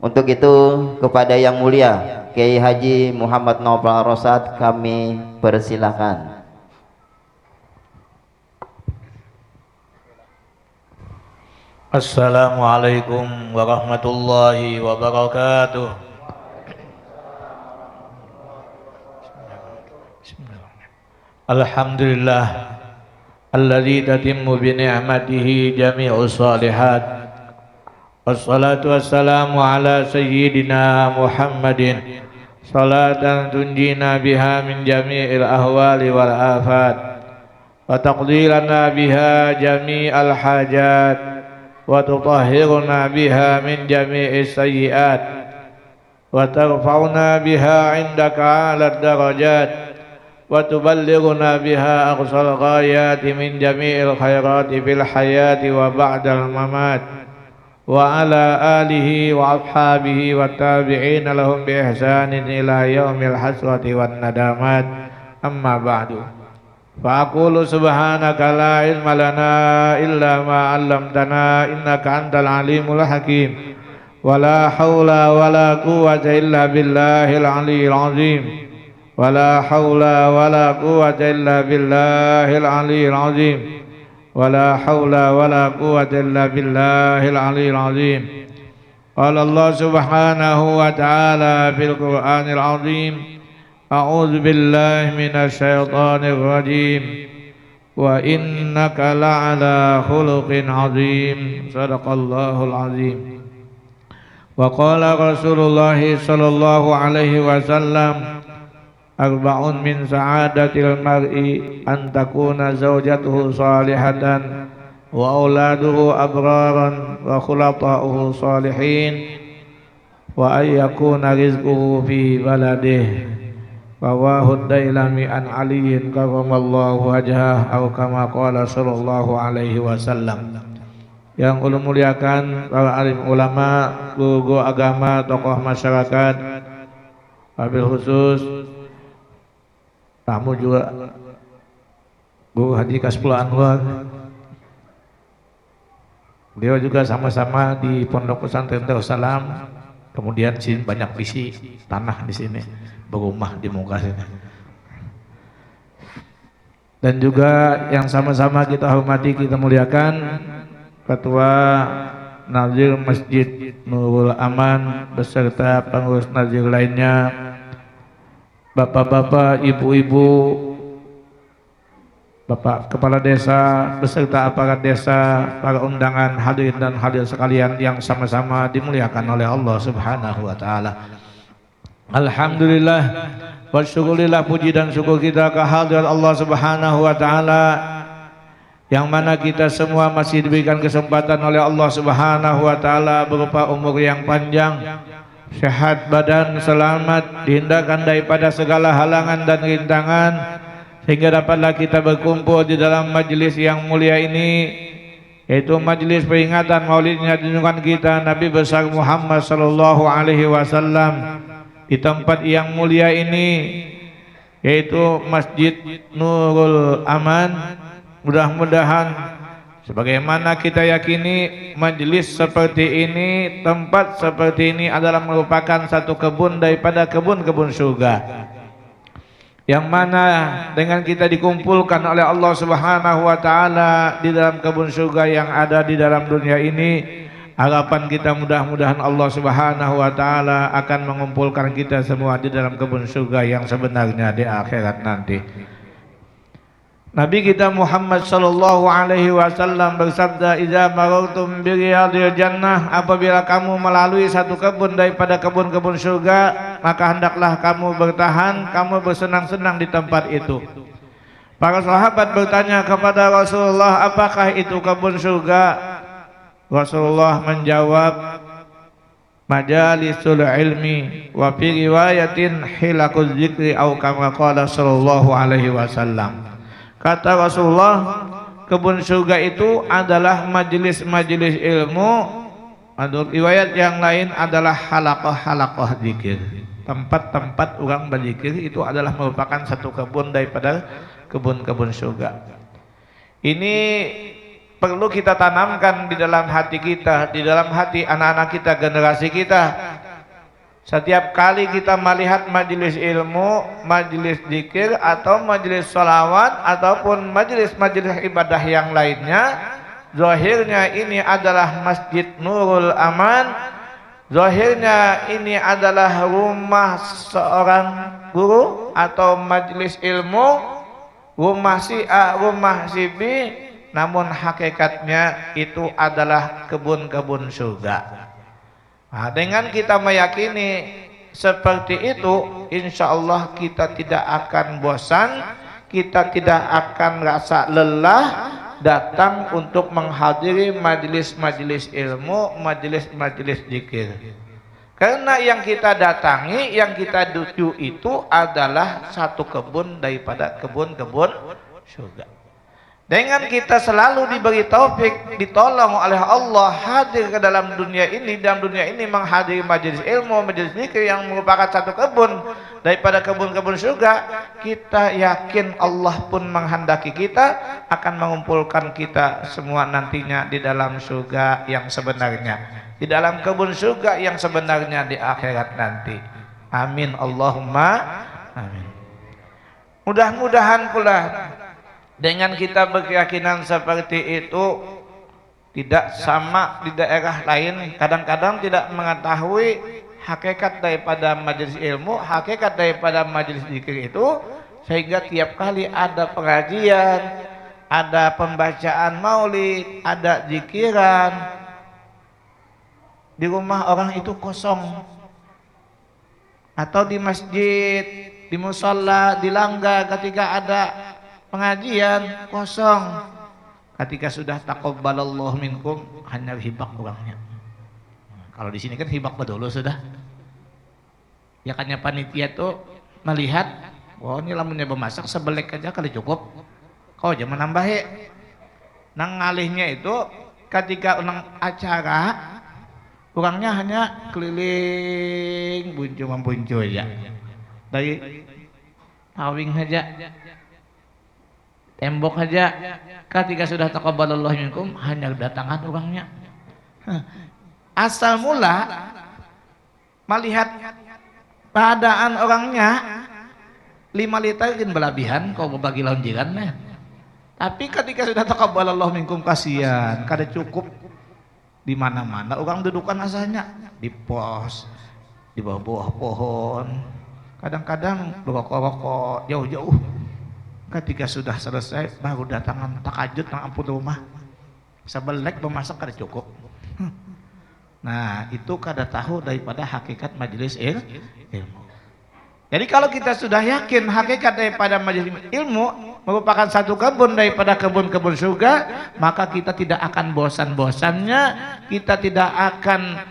Untuk itu kepada yang mulia Kiai Haji Muhammad Nofal Rosad kami persilahkan. Assalamualaikum warahmatullahi wabarakatuh. Alhamdulillah alladzi tatimmu bi ni'matihi jami'us shalihat. Wassalatu wassalamu ala sayyidina Muhammadin salatan tunjina biha min jami'il ahwali wal afat wa taqdi lana biha jami'al hajat wa tutahhiruna biha min jami'is sayyi'at wa tarfa'una biha 'indaka 'alad darajat wa tuballighuna biha aqsal ghayati min jami'il khairati fil hayati wa ba'dal mamat wa ala alihi wa ashabihi wa tabi'in lahum bi ihsanin ila yaumil hasrati wan nadamat amma ba'du fa aqulu subhanaka la ilma lana illa ma 'allamtana innaka antal alimul hakim wa la haula wa la quwwata illa billahil aliyyil azim wa la haula wa la quwwata illa billahil aliyyil azim ولا حول ولا قوة إلا بالله العلي العظيم قال الله سبحانه وتعالى في القرآن العظيم أعوذ بالله من الشيطان الرجيم وإنك لعلى خلق عظيم صدق الله العظيم وقال رسول الله صلى الله عليه وسلم arba'un min sa'adatil mar'i an takuna zawjatuhu salihatan wa auladuhu abraran wa khulafa'uhu salihin wa ay yakuna rizquhu fi baladih rawahu ad-Dailami an Aliyin karramallahu wajhah atau kama qala sallallahu alaihi wasallam. Yang ulun muliakan para alim ulama, guru agama, tokoh masyarakat, wabil khusus tamu juga Guru Haji Kaspulo Anwar. Beliau juga sama-sama di Pondok Pesantren Darussalam. Kemudian sini banyak isi tanah di sini, berumah di muka sini. Dan juga yang sama-sama kita hormati, kita muliakan Ketua Nazir Masjid Nurul Aman beserta pengurus nazir lainnya, bapak-bapak, ibu-ibu, bapak kepala desa beserta aparat desa, para undangan hadirin dan hadirat sekalian yang sama-sama dimuliakan oleh Allah Subhanahu wa taala. Alhamdulillah wa syukurillah, puji dan syukur kita kehadirat Allah Subhanahu wa taala yang mana kita semua masih diberikan kesempatan oleh Allah Subhanahu wa taala berupa umur yang panjang, sehat badan, selamat, dihindarkan daripada segala halangan dan rintangan, sehingga dapatlah kita berkumpul di dalam majlis yang mulia ini, yaitu majlis peringatan maulidnya junjungan kita Nabi besar Muhammad sallallahu alaihi wasallam di tempat yang mulia ini, yaitu Masjid Nurul Aman. Mudah-mudahan sebagaimana kita yakini, majelis seperti ini, tempat seperti ini adalah merupakan satu kebun daripada kebun-kebun surga, yang mana dengan kita dikumpulkan oleh Allah Subhanahu wa taala di dalam kebun surga yang ada di dalam dunia ini. Harapan kita mudah-mudahan Allah Subhanahu wa taala akan mengumpulkan kita semua di dalam kebun surga yang sebenarnya di akhirat nanti. Nabi kita Muhammad sallallahu alaihi wasallam bersabda, "Idza marartum bi riyadil jannah," apabila kamu melalui satu kebun daripada kebun-kebun surga, maka hendaklah kamu bertahan, kamu bersenang-senang di tempat itu. Para sahabat bertanya kepada Rasulullah, "Apakah itu kebun surga?" Rasulullah menjawab, "Majalisul ilmi wa fi riwayatin hilaquz zikri," atau kama qala sallallahu alaihi wasallam. Kata Rasulullah, kebun surga itu adalah majelis-majelis ilmu. Menurut riwayat yang lain adalah halaqah-halaqah zikir. Tempat-tempat orang berzikir itu adalah merupakan satu kebun daripada kebun-kebun surga. Ini perlu kita tanamkan di dalam hati kita, di dalam hati anak-anak kita, generasi kita, Setiap kali kita melihat majelis ilmu, majelis zikir atau majelis sholawat ataupun majelis-majelis ibadah yang lainnya, zahirnya ini adalah Masjid Nurul Aman, zahirnya ini adalah rumah seorang guru atau majelis ilmu, rumah si A, rumah si B, namun hakikatnya itu adalah kebun-kebun surga. Nah, dengan kita meyakini seperti itu, insya Allah kita tidak akan bosan, kita tidak akan rasa lelah datang untuk menghadiri majelis-majelis ilmu, majelis-majelis zikir. Karena yang kita datangi, yang kita tuju itu adalah satu kebun daripada kebun-kebun surga. Dengan kita selalu diberi taufik, ditolong oleh Allah hadir ke dalam dunia ini, dalam dunia ini menghadiri majelis ilmu, majelis zikir yang merupakan satu kebun daripada kebun-kebun surga, kita yakin Allah pun menghendaki kita akan mengumpulkan kita semua nantinya di dalam surga yang sebenarnya, di dalam kebun surga yang sebenarnya di akhirat nanti. Amin Allahumma amin. Mudah-mudahan pula dengan kita berkeyakinan seperti itu, tidak sama di daerah lain kadang-kadang tidak mengetahui hakikat daripada majelis ilmu, hakikat daripada majelis zikir itu, sehingga tiap kali ada pengajian, ada pembacaan maulid, ada zikiran, di rumah orang itu kosong, atau di masjid, di musholla, di langgar ketika ada pengajian kosong. Ketika sudah taqabbalallahu minkum, hanya hibak orangnya. Kalau di sini kan hibak dulu sudah. Ya kan panitia tuh melihat, oh ini lamunnya bermasak sebelek aja kali cukup. Kau jangan menambah ya. Nang ngalihnya itu ketika unang acara, orangnya hanya keliling buncung ya. Dari pawing aja, tembok aja, ketika sudah taqabbalallahu minkum hanya datangan orangnya. Asal mula melihat keadaan orangnya 5 literin belabihan kau berbagi lawan jirannya. Tapi ketika sudah taqabbalallahu minkum, kasihan kada cukup. Di mana-mana orang dudukan asalnya di pos, di bawah pohon, kadang-kadang rokok-rokok jauh-jauh. Ketika sudah selesai baru datangan takajud nang ampun rumah, sebelek memasak kada cukup. Nah itu kada tahu daripada hakikat majelis ilmu. Jadi kalau kita sudah yakin hakikat daripada majelis ilmu merupakan satu kebun daripada kebun-kebun surga, maka kita tidak akan bosan-bosannya, kita tidak akan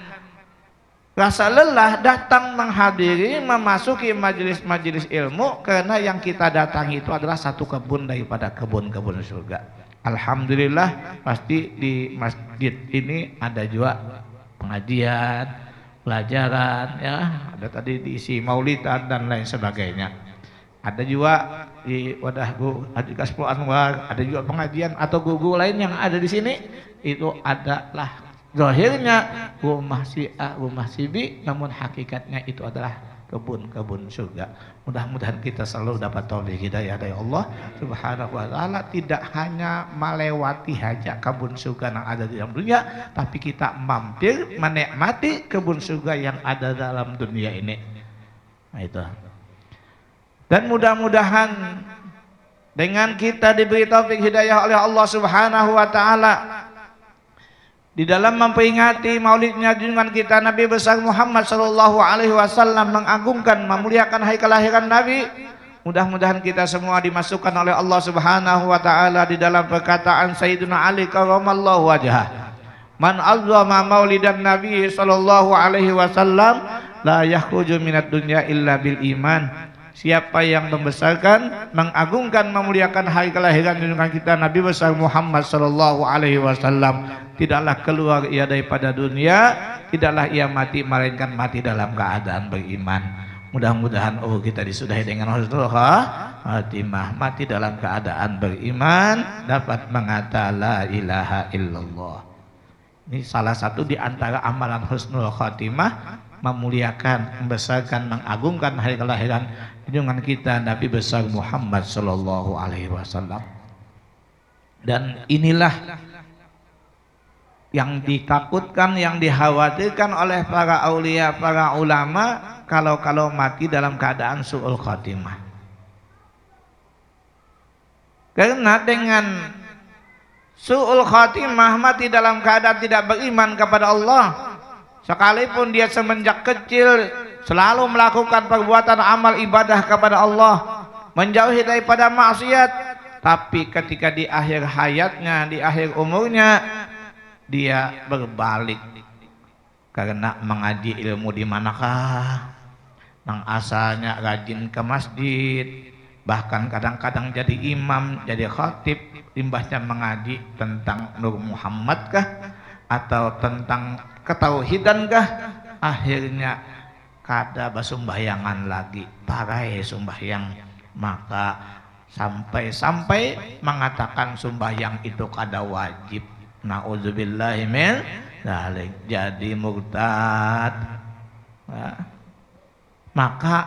rasa lelah datang menghadiri, memasuki majelis-majelis ilmu, karena yang kita datangi itu adalah satu kebun daripada kebun-kebun surga. Alhamdulillah, pasti di masjid ini ada juga pengajian, pelajaran, ya, ada tadi diisi maulidan dan lain sebagainya. Ada juga di wadahku Haji Kaspo Anwar, ada juga pengajian atau guru lain yang ada di sini, itu adalah zahirnya rumah si A, rumah si B, namun hakikatnya itu adalah kebun-kebun surga. Mudah-mudahan kita selalu dapat taufik hidayah dari Allah Subhanahu wa taala, tidak hanya melewati saja kebun surga yang ada di dalam dunia, tapi kita mampir menikmati kebun surga yang ada dalam dunia ini. Nah itu. Dan mudah-mudahan dengan kita diberi taufik hidayah oleh Allah Subhanahu wa taala, di dalam memperingati maulidnya junjungan kita Nabi besar Muhammad sallallahu alaihi wasallam, mengagungkan memuliakan hari kelahiran Nabi, mudah-mudahan kita semua dimasukkan oleh Allah Subhanahu wa taala di dalam perkataan Sayyidina Ali karramallahu wajhah, man azzama maulidan Nabi sallallahu alaihi wasallam la yakhruju minad dunya illa bil iman. Siapa yang membesarkan, mengagungkan, memuliakan hari kelahiran junjungan kita Nabi besar Muhammad sallallahu alaihi wasallam, tidaklah keluar ia daripada dunia, tidaklah ia mati melainkan mati dalam keadaan beriman. Mudah-mudahan kita disudahi dengan husnul khatimah, mati dalam keadaan beriman, dapat mengata la ilaha illallah. Ini salah satu di antara amalan husnul khatimah, memuliakan, membesarkan, mengagungkan hari kelahiran junjungan kita Nabi besar Muhammad sallallahu alaihi wasallam. Dan inilah yang ditakutkan, yang dikhawatirkan oleh para aulia, para ulama kalau mati dalam keadaan su'ul khatimah. Karena dengan su'ul khatimah, mati dalam keadaan tidak beriman kepada Allah, sekalipun dia semenjak kecil selalu melakukan perbuatan amal ibadah kepada Allah, menjauhi daripada maksiat, tapi ketika di akhir hayatnya, di akhir umurnya, dia berbalik karena mengaji ilmu di manakah, yang asalnya rajin ke masjid, bahkan kadang-kadang jadi imam, jadi khatib, imbasnya mengaji tentang Nur Muhammad kah atau tentang ketauhidan kah, akhirnya kada basumbayangan lagi, parai sumbayang, maka sampai mengatakan sumbayang itu kada wajib. Na'udzubillahi min dzalik, jadi murtad. Maka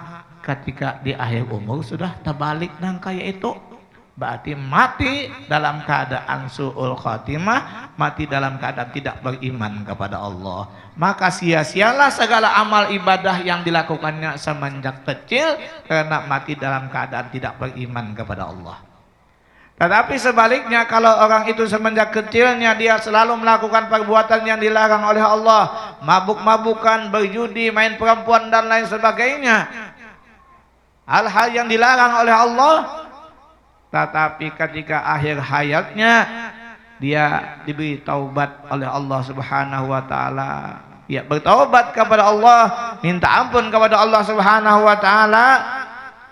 ketika di akhir umur sudah terbalik nang kayak itu, berarti mati dalam keadaan su'ul khatimah, mati dalam keadaan tidak beriman kepada Allah. Maka sia-sialah segala amal ibadah yang dilakukannya semenjak kecil, karena mati dalam keadaan tidak beriman kepada Allah. Tetapi sebaliknya, kalau orang itu semenjak kecilnya dia selalu melakukan perbuatan yang dilarang oleh Allah, mabuk-mabukan, berjudi, main perempuan dan lain sebagainya, hal-hal yang dilarang oleh Allah, tetapi ketika akhir hayatnya dia diberi taubat oleh Allah Subhanahu wa taala, ya bertaubat kepada Allah, minta ampun kepada Allah Subhanahu wa taala,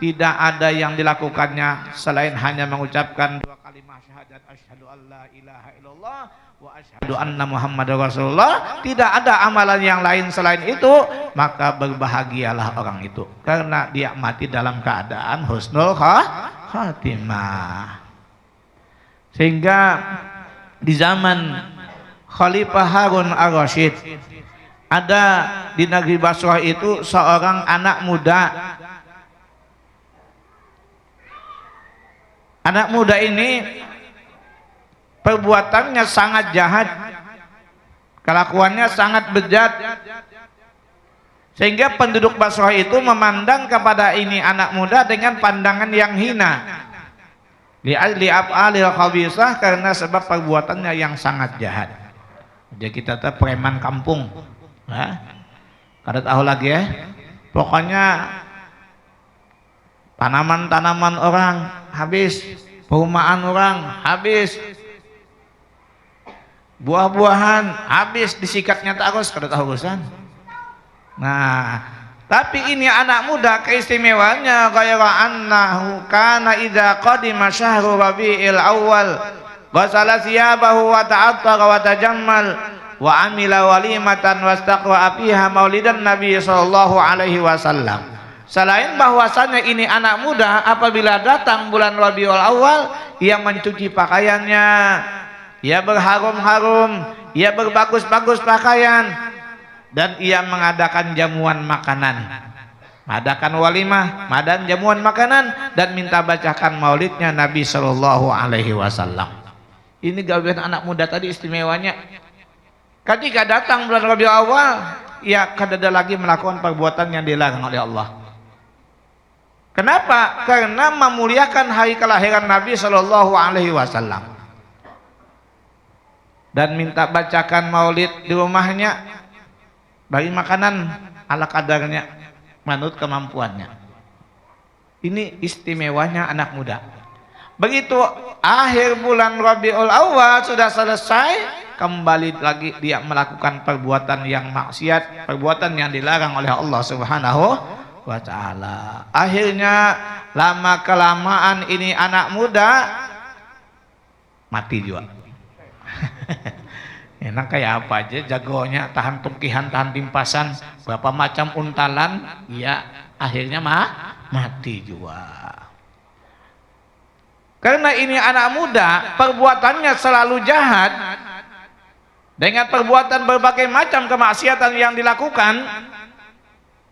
tidak ada yang dilakukannya selain hanya mengucapkan dua kalimat syahadat, asyhadu an la ilaha illallah wa asyhadu anna muhammadar rasulullah, tidak ada amalan yang lain selain itu, maka berbahagialah orang itu karena dia mati dalam keadaan husnul khatimah. Sehingga di zaman Khalifah Harun ar-Rasyid, ada di negeri Basrah itu seorang anak muda. Anak muda ini perbuatannya sangat jahat, kelakuannya sangat bejat, sehingga penduduk Basrah itu memandang kepada ini anak muda dengan pandangan yang hina, li af'alil khabisah, karena sebab perbuatannya yang sangat jahat. Jadi kita tahu preman kampung, kada tahu lagi ya. Pokoknya tanaman-tanaman orang habis, perumahan orang habis, buah-buahan habis, disikatnya terus, kada tahu urusan. Nah, tapi ini anak muda keistimewanya ghaira annahu kana idza qadima syahru rabi'il awal ghasala thiyabahu wa ta'attara wa tajammal wa amila walimatan wastaqwa fiha maulidan nabi sallallahu alaihi wasallam. Selain bahwasanya ini anak muda, apabila datang bulan Rabiul Awal, ia mencuci pakaiannya, ia berharum-harum, ia berbagus-bagus pakaian, dan ia mengadakan jamuan makanan, mengadakan walimah, mengadakan jamuan makanan, dan minta bacakan maulidnya Nabi Shallallahu Alaihi Wasallam. Ini gawean anak muda tadi istimewanya. Ketika datang bulan Rabiul Awal, ia kada ada lagi melakukan perbuatan yang dilarang oleh Allah. Kenapa? Karena memuliakan hari kelahiran Nabi Shallallahu Alaihi Wasallam dan minta bacakan maulid di rumahnya, bagi makanan ala kadarnya menurut kemampuannya. Ini istimewanya anak muda. Begitu akhir bulan Rabiul Awal sudah selesai, kembali lagi dia melakukan perbuatan yang maksiat, perbuatan yang dilarang oleh Allah Subhanahu wa ta'ala. Akhirnya lama kelamaan ini anak muda mati juga. Enak kayak apa aja jagonya, tahan tungkihan, tahan timpasan, berapa macam untalan, ya akhirnya mati juga. Karena ini anak muda, perbuatannya selalu jahat, dengan perbuatan berbagai macam kemaksiatan yang dilakukan,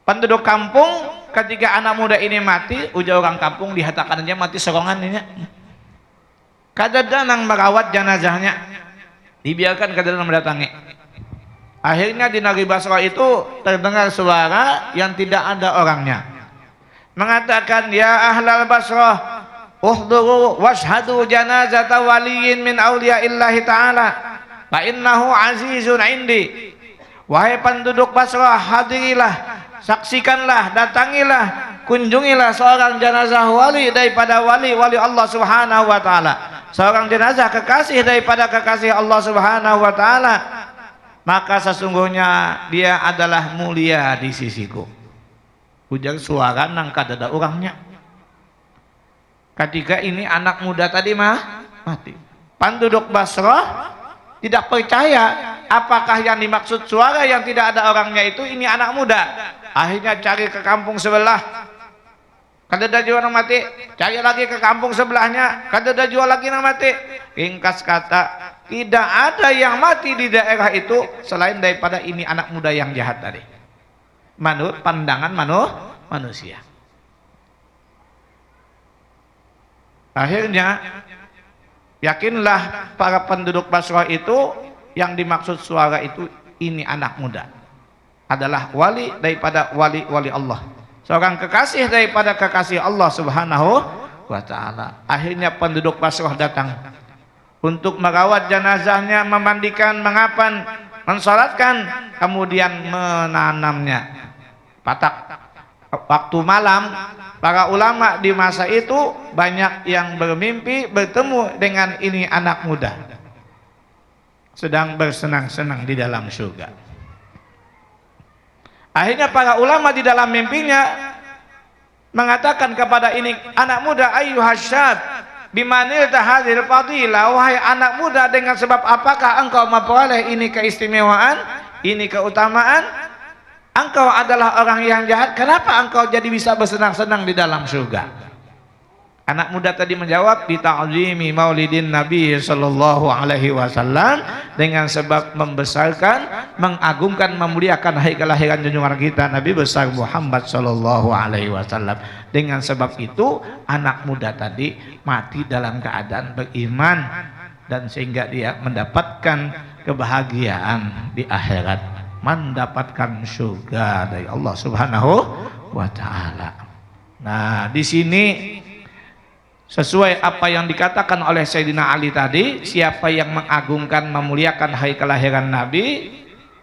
penduduk kampung ketika anak muda ini mati, ujar orang kampung dihatakan aja mati serongan ini. Kadada nang merawat jenazahnya, dibiarkan kadada mendatangi. Akhirnya di negeri Basra itu terdengar suara yang tidak ada orangnya, mengatakan, ya ahlal Basrah, uhduru washhadu janazata waliyin min awliyaillahi ta'ala fa innahu azizun indi. Wahai penduduk Basrah, hadirilah, saksikanlah, datangilah, kunjungilah seorang jenazah wali daripada wali-wali Allah Subhanahu wa taala, seorang jenazah kekasih daripada kekasih Allah Subhanahu wa taala, maka sesungguhnya dia adalah mulia di sisiku. Ujar suara nang kadada orangnya. Ketika ini anak muda tadi mati. Penduduk Basrah tidak percaya apakah yang dimaksud suara yang tidak ada orangnya itu ini anak muda. Akhirnya cari ke kampung sebelah, kadada juga orang mati. Cari lagi ke kampung sebelahnya, kadada juga lagi orang mati. Ringkas kata, tidak ada yang mati di daerah itu selain daripada ini anak muda yang jahat tadi. Menurut pandangan manusia. Akhirnya yakinlah para penduduk Basrah itu yang dimaksud suara itu ini anak muda adalah wali daripada wali-wali Allah, seorang kekasih daripada kekasih Allah Subhanahu wa taala. Akhirnya penduduk Basrah datang untuk merawat jenazahnya, memandikan, mengapan, mensalatkan, kemudian menanamnya. Patak waktu malam, para ulama di masa itu banyak yang bermimpi bertemu dengan ini anak muda sedang bersenang-senang di dalam surga. Akhirnya para ulama di dalam mimpinya mengatakan kepada ini anak muda, ayyuhasyab bimanil tahadzil fadilah, wahai anak muda, dengan sebab apakah engkau memperoleh ini keistimewaan, ini keutamaan? Engkau adalah orang yang jahat, kenapa engkau jadi bisa bersenang-senang di dalam surga? Anak muda tadi menjawab, bita'zimi maulidin Nabi sallallahu alaihi wasallam, dengan sebab membesarkan, mengagungkan, memuliakan hari kelahiran junjungan kita Nabi besar Muhammad sallallahu alaihi wasallam. Dengan sebab itu anak muda tadi mati dalam keadaan beriman, dan sehingga dia mendapatkan kebahagiaan di akhirat, mendapatkan surga dari Allah Subhanahu wa taala. Nah, di sini sesuai apa yang dikatakan oleh Sayyidina Ali tadi, siapa yang mengagungkan, memuliakan hari kelahiran Nabi,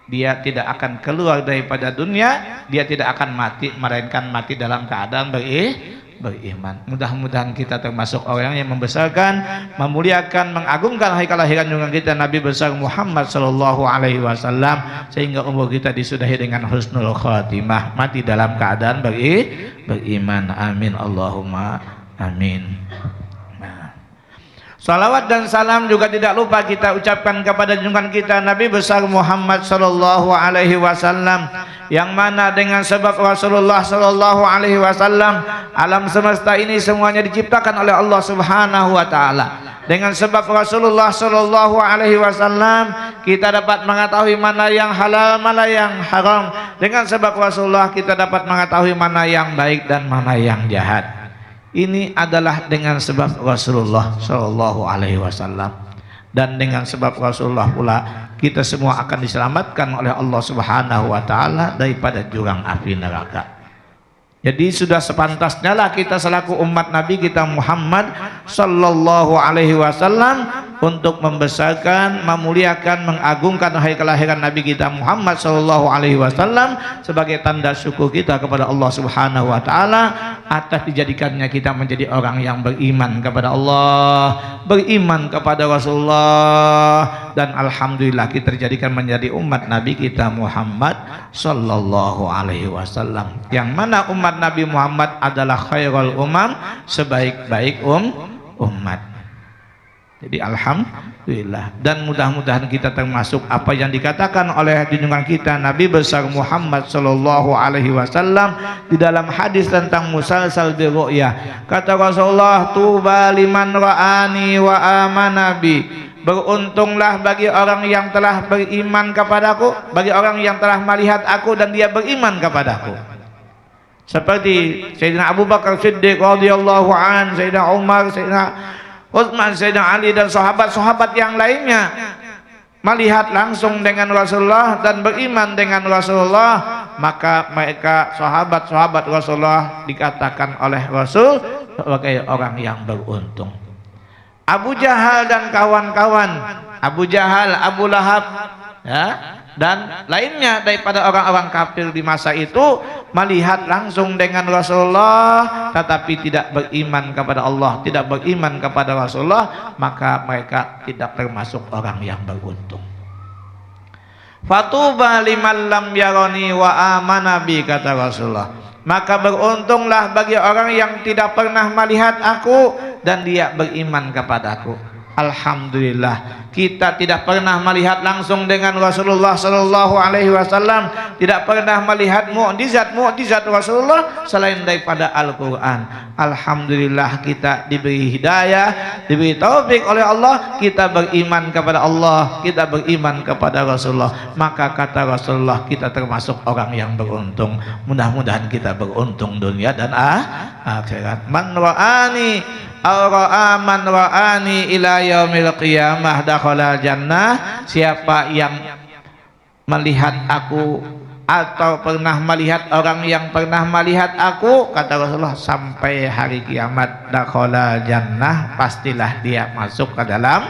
dia tidak akan keluar daripada dunia, dia tidak akan mati, melainkan mati dalam keadaan beriman. Mudah-mudahan kita termasuk orang yang membesarkan, memuliakan, mengagungkan hari kelahiran junjungan kita Nabi besar Muhammad sallallahu alaihi wasallam, sehingga umur kita disudahi dengan husnul khatimah, mati dalam keadaan beriman. Amin Allahumma amin. Nah, salawat dan salam juga tidak lupa kita ucapkan kepada junjungan kita Nabi besar Muhammad sallallahu alaihi wasallam, yang mana dengan sebab Rasulullah sallallahu alaihi wasallam alam semesta ini semuanya diciptakan oleh Allah Subhanahu wa taala. Dengan sebab Rasulullah sallallahu alaihi wasallam kita dapat mengetahui mana yang halal, mana yang haram. Dengan sebab Rasulullah kita dapat mengetahui mana yang baik dan mana yang jahat. Ini adalah dengan sebab Rasulullah sallallahu alaihi wasallam, dan dengan sebab Rasulullah pula kita semua akan diselamatkan oleh Allah Subhanahu wa taala daripada jurang api neraka. Jadi sudah sepantasnya lah kita selaku umat Nabi kita Muhammad sallallahu alaihi wasallam untuk membesarkan, memuliakan, mengagungkan hari kelahiran Nabi kita Muhammad sallallahu alaihi wasallam sebagai tanda syukur kita kepada Allah Subhanahu wa taala atas dijadikannya kita menjadi orang yang beriman kepada Allah, beriman kepada Rasulullah, dan alhamdulillah kita dijadikan menjadi umat Nabi kita Muhammad sallallahu alaihi wasallam, yang mana umat Nabi Muhammad adalah khairul umam, sebaik-baik umat. Jadi alhamdulillah, dan mudah-mudahan kita termasuk apa yang dikatakan oleh junjungan kita Nabi besar Muhammad sallallahu alaihi wasallam di dalam hadis tentang musalsal bi ru'yah. Kata Rasulullah, tuba liman ra'ani wa amana bi, beruntunglah bagi orang yang telah beriman kepadaku, bagi orang yang telah melihat aku dan dia beriman kepadaku. Seperti Sayyidina Abu Bakar Siddiq radhiyallahu an, Sayyidina Umar, Sayyidina Utsman, Sayyidina Ali dan sahabat-sahabat yang lainnya melihat langsung dengan Rasulullah dan beriman dengan Rasulullah, maka mereka sahabat-sahabat Rasulullah dikatakan oleh Rasul sebagai orang yang beruntung. Abu Jahal dan kawan-kawan, Abu Jahal, Abu Lahab, ya, dan lainnya daripada orang-orang kafir di masa itu melihat langsung dengan Rasulullah tetapi tidak beriman kepada Allah, tidak beriman kepada Rasulullah, maka mereka tidak termasuk orang yang beruntung. Fatuba liman lam yarani wa amana bi, kata Rasulullah. Maka beruntunglah bagi orang yang tidak pernah melihat aku dan dia beriman kepadaku. Alhamdulillah, kita tidak pernah melihat langsung dengan Rasulullah sallallahu alaihi wasallam, tidak pernah melihat mukjizat Rasulullah selain daripada Al-Qur'an. Alhamdulillah, kita diberi hidayah, diberi taufik oleh Allah, kita beriman kepada Allah, kita beriman kepada Rasulullah. Maka kata Rasulullah, kita termasuk orang yang beruntung. Mudah-mudahan kita beruntung dunia dan akhirat. Man ra'ani aw man ra'ani ila yaumil qiyamah dakhala jannah. Siapa yang melihat aku atau pernah melihat orang yang pernah melihat aku, kata Rasulullah, sampai hari kiamat, dakhala jannah, pastilah dia masuk ke dalam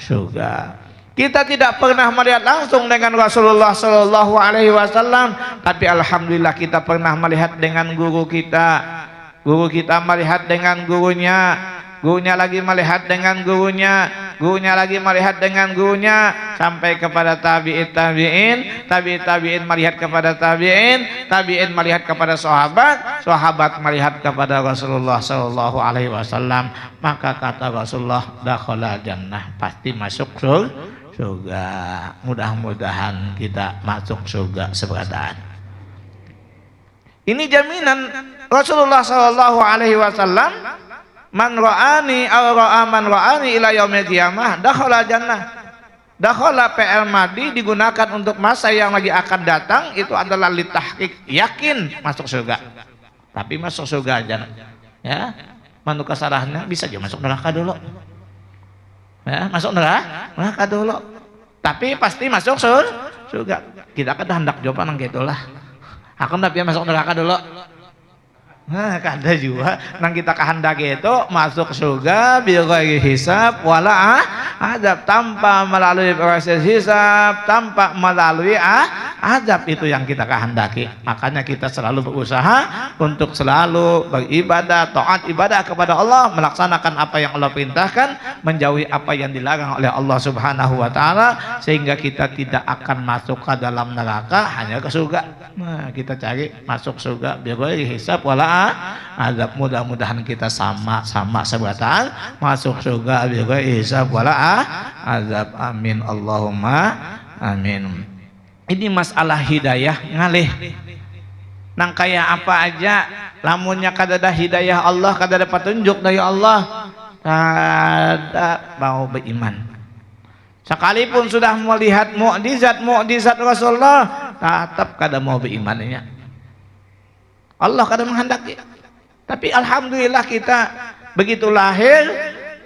surga. Kita tidak pernah melihat langsung dengan Rasulullah sallallahu alaihi wasallam, tapi alhamdulillah kita pernah melihat dengan guru kita. Guru kita melihat dengan gurunya, gurunya lagi melihat dengan gurunya, gurunya lagi melihat dengan gurunya, sampai kepada tabi'in melihat kepada tabi'in melihat kepada sahabat melihat kepada Rasulullah sallallahu alaihi wasallam. Maka kata Rasulullah, dakhala jannah, pasti masuk surga. Mudah-mudahan kita masuk surga seberatan. Ini jaminan Rasulullah sallallahu alaihi wasallam, man ra'ani aw ra'a man ra'ani ila yaumil qiyamah dakhala jannah. Dakhala PL Madi digunakan untuk masa yang lagi akan datang, itu adalah litahqiq, yakin masuk surga. Tapi masuk surga aja, ya. Manu kasarahnya bisa aja masuk neraka dulu. Ya, masuk neraka dulu. Tapi pasti masuk surga. Kita kan hendak jawaban nang gitulah. Aku ndak masuk neraka dulu. Nah, kada juga nang kita kehendak itu masuk surga bighairi hisab wala adab, tanpa melalui proses hisab, tanpa melalui adab. Itu yang kita kehendaki. Makanya kita selalu berusaha untuk selalu beribadah, taat ibadah kepada Allah, melaksanakan apa yang Allah perintahkan, menjauhi apa yang dilarang oleh Allah Subhanahu wa taala, sehingga kita tidak akan masuk ke dalam neraka, hanya ke surga. Nah, kita cari masuk surga bighairi hisab wala azab. Mudah-mudahan kita sama-sama seberatan masuk surga bighairi hisab wala azab. Amin Allahumma amin. Ini masalah hidayah ngalih. Nang kaya apa aja lamunnya kada ada hidayah Allah, kada ada petunjuk dari Allah, kada mau beriman. Sekalipun sudah melihat mukjizat Rasulullah, tetap kada mau berimannya. Allah kadang menghendaki. Tapi alhamdulillah kita begitu lahir,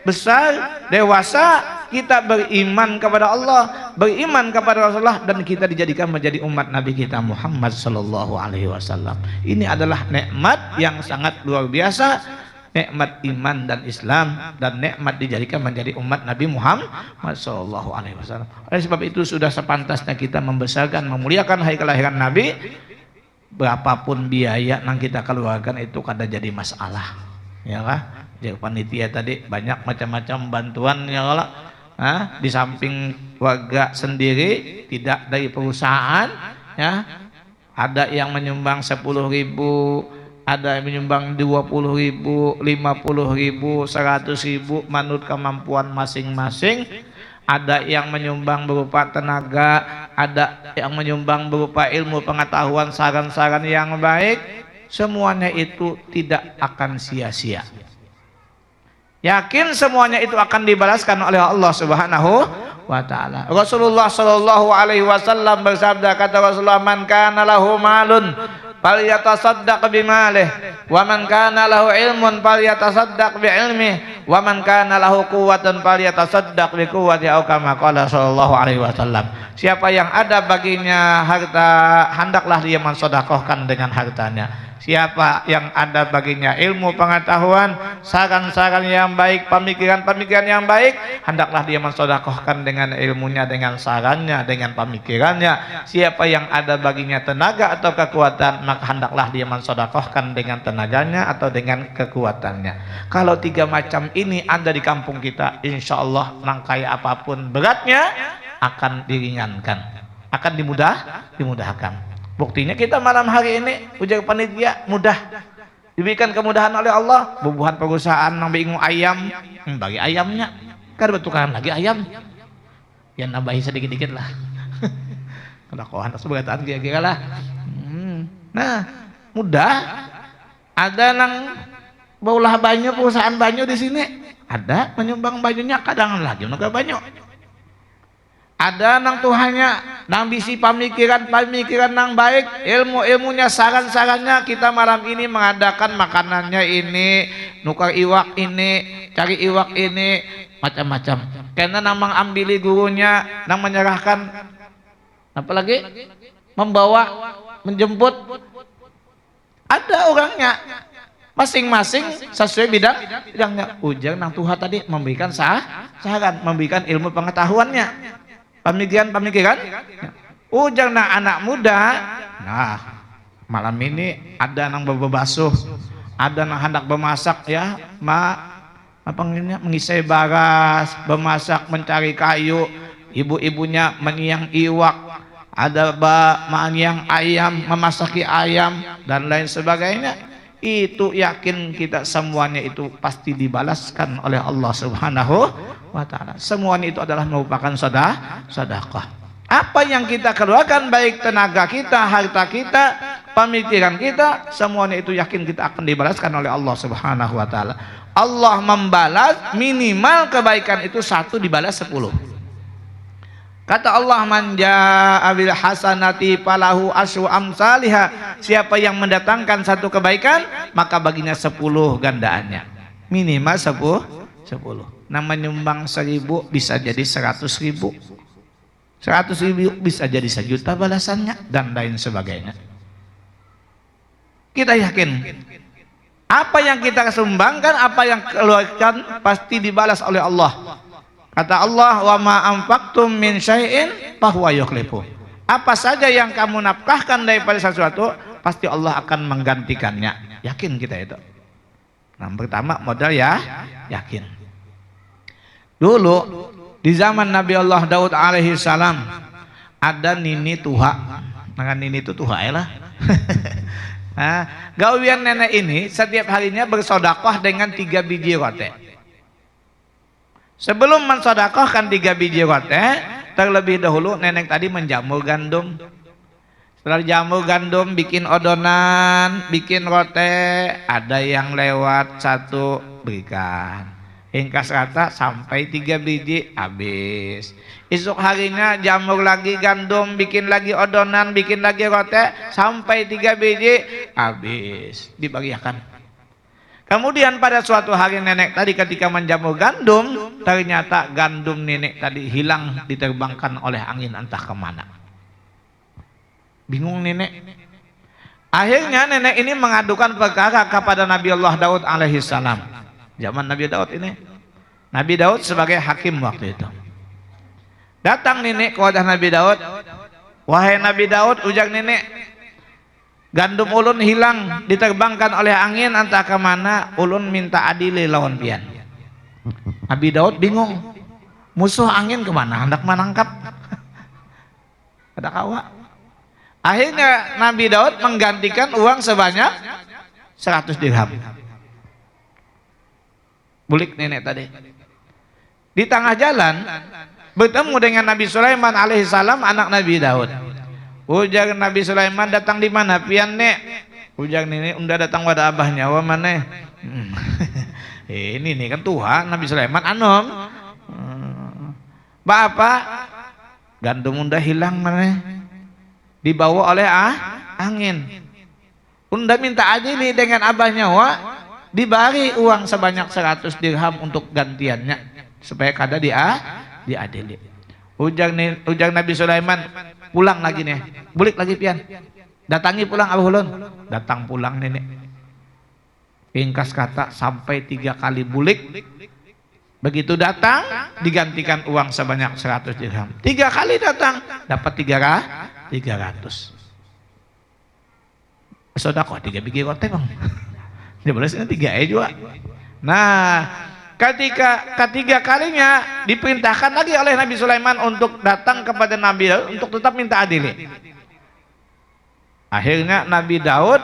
besar, dewasa, kita beriman kepada Allah, beriman kepada Rasulullah, dan kita dijadikan menjadi umat Nabi kita Muhammad sallallahu alaihi wasallam. Ini adalah nikmat yang sangat luar biasa, nikmat iman dan Islam, dan nikmat dijadikan menjadi umat Nabi Muhammad sallallahu alaihi wasallam. Oleh sebab itu sudah sepantasnya kita membesarkan, memuliakan hari kelahiran Nabi. Berapapun biaya yang kita keluarkan itu kada jadi masalah, ya kan? Jadi panitia tadi banyak macam-macam bantuan, ya kan? Di samping warga sendiri, tidak dari perusahaan, ya. Ada yang menyumbang 10.000, ada yang menyumbang 20.000, 50.000, 100.000, menurut kemampuan masing-masing. Ada yang menyumbang berupa tenaga, ada yang menyumbang berupa ilmu pengetahuan, saran-saran yang baik. Semuanya itu tidak akan sia-sia. Yakin semuanya itu akan dibalaskan oleh Allah Subhanahu wa taala. Rasulullah sallallahu alaihi wasallam bersabda, kata Rasulullah, man kana lahu malun falyatasaddaq bimalih, wa man kana lahu ilmun falyatasaddaq bi ilmihi, wa man kana lahu quwwatun falyatasaddaq bi quwwati, atau kama qala sallallahu alaihi wasallam. Siapa yang ada baginya harta, hendaklah dia mensedekahkan dengan hartanya. Siapa yang ada baginya ilmu, pengetahuan, saran-saran yang baik, pemikiran-pemikiran yang baik, hendaklah dia mensedekahkan dengan ilmunya, dengan sarannya, dengan pemikirannya. Siapa yang ada baginya tenaga atau kekuatan, maka hendaklah dia mensedekahkan dengan tenaganya atau dengan kekuatannya. Kalau tiga macam ini ada di kampung kita, insya Allah langkai apapun beratnya akan diringankan, akan dimudahkan. Buktinya kita malam hari ini ujar panitia mudah, diberikan kemudahan oleh Allah. Bubuhan perusahaan nang bingung ayam, bagi ayamnya kan betukan lagi ayam, ya nambahin sedikit-dikit lah. Kelakuan sebagian kira-kira lah. Nah mudah. Ada nang baulah banyu, perusahaan banyu di sini ada menyumbang banyunya, kadang lagi naga banyu. Ada nang Tuhannya, nang bisi pemikiran nang baik, ilmunya, saran-sarannya. Kita malam ini mengadakan makanannya ini, nukar iwak ini, cari iwak ini, macam-macam. Karena nang mengambil gurunya, nang menyerahkan, apalagi membawa, menjemput, ada orangnya. Masing-masing sesuai bidangnya. Ujar nang Tuhan tadi memberikan saran, memberikan ilmu pengetahuannya. Pemikiran, ujang nah anak muda. Nah malam ini ada nang berbasuh, ada nang hendak bemasak ya, mengisai baras, bemasak, mencari kayu, ibu-ibunya menyiang iwak, ada menyiang ayam, memasaki ayam dan lain sebagainya. Itu yakin kita semuanya itu pasti dibalaskan oleh Allah Subhanahu wa ta'ala. Semuanya itu adalah merupakan sedekah. Apa yang kita keluarkan, baik tenaga kita, harta kita, pemikiran kita, semuanya itu yakin kita akan dibalaskan oleh Allah Subhanahu wa ta'ala. Allah membalas minimal kebaikan itu 1 dibalas 10. Kata Allah, man jaa bil hasanati falahu asyru amsalihha. Siapa yang mendatangkan 1 kebaikan, maka baginya 10 gandaannya. Minimal 10. Nah menyumbang 1000 bisa jadi 100.000. 100.000 bisa jadi 1 juta balasannya dan lain sebagainya. Kita yakin apa yang kita sumbangkan, apa yang keluarkan pasti dibalas oleh Allah. Kata Allah, wa ma anfaqtum min syai'in fahuwa yukhlifu. Apa saja yang kamu nafkahkan daripada sesuatu, pasti Allah akan menggantikannya. Yakin kita itu. Nah, pertama modal ya, yakin. Dulu di zaman Nabi Allah Daud alaihi salam ada nini tuha. Nah, nini itu tuha ya lah. Nah, gawian nenek ini setiap harinya bersedekah dengan 3 biji roti. Sebelum mensedekahkan 3 biji roti, terlebih dahulu nenek tadi menjamur gandum. Setelah jamur gandum, bikin odonan, bikin roti. Ada yang lewat 1 berikan. Ringkas kata sampai 3 biji habis. Esok harinya jamur lagi gandum, bikin lagi odonan, bikin lagi roti, sampai 3 biji habis. Dibagikan. Kemudian pada suatu hari nenek tadi ketika menjamur gandum, ternyata gandum nenek tadi hilang, diterbangkan oleh angin entah kemana. Bingung nenek. Akhirnya nenek ini mengadukan perkara kepada Nabi Allah Daud alaihi salam. Zaman Nabi Daud ini, Nabi Daud sebagai hakim waktu itu. Datang nenek ke wadah Nabi Daud. Wahai Nabi Daud, ujar nenek, gandum ulun hilang, diterbangkan oleh angin entah kemana. Ulun minta adili lawan pian. Nabi Daud bingung, musuh angin kemana, hendak menangkap. Ada kawa. Akhirnya Nabi Daud menggantikan uang sebanyak 100 dirham. Bulik nenek tadi. Di tengah jalan bertemu dengan Nabi Sulaiman alaihissalam, anak Nabi Daud. Ujar Nabi Sulaiman, datang di mana pian nek? Ujar ini udah datang pada abahnya. Wa mana? Ini nih kan Tuhan Nabi Sulaiman anom. Bapak gandum udah hilang mana? Dibawa oleh angin. Unda minta adili dengan abahnya dibari uang sebanyak 100 dirham untuk gantiannya supaya kada diadili. Ujang Nabi Sulaiman pulang lagi nih, bulik lagi pian. Datangi pulang Abu Hulun, datang pulang nenek. Ringkas kata sampai 3 kali bulik. Begitu datang digantikan uang sebanyak 100 dirham. 3 kali datang dapat 300. Sedekah 3 biji roti bang. Dia boleh 3 juga. Nah, ketiga kalinya diperintahkan lagi oleh Nabi Sulaiman untuk datang kepada Nabi Daud untuk tetap minta adili. Akhirnya Nabi Daud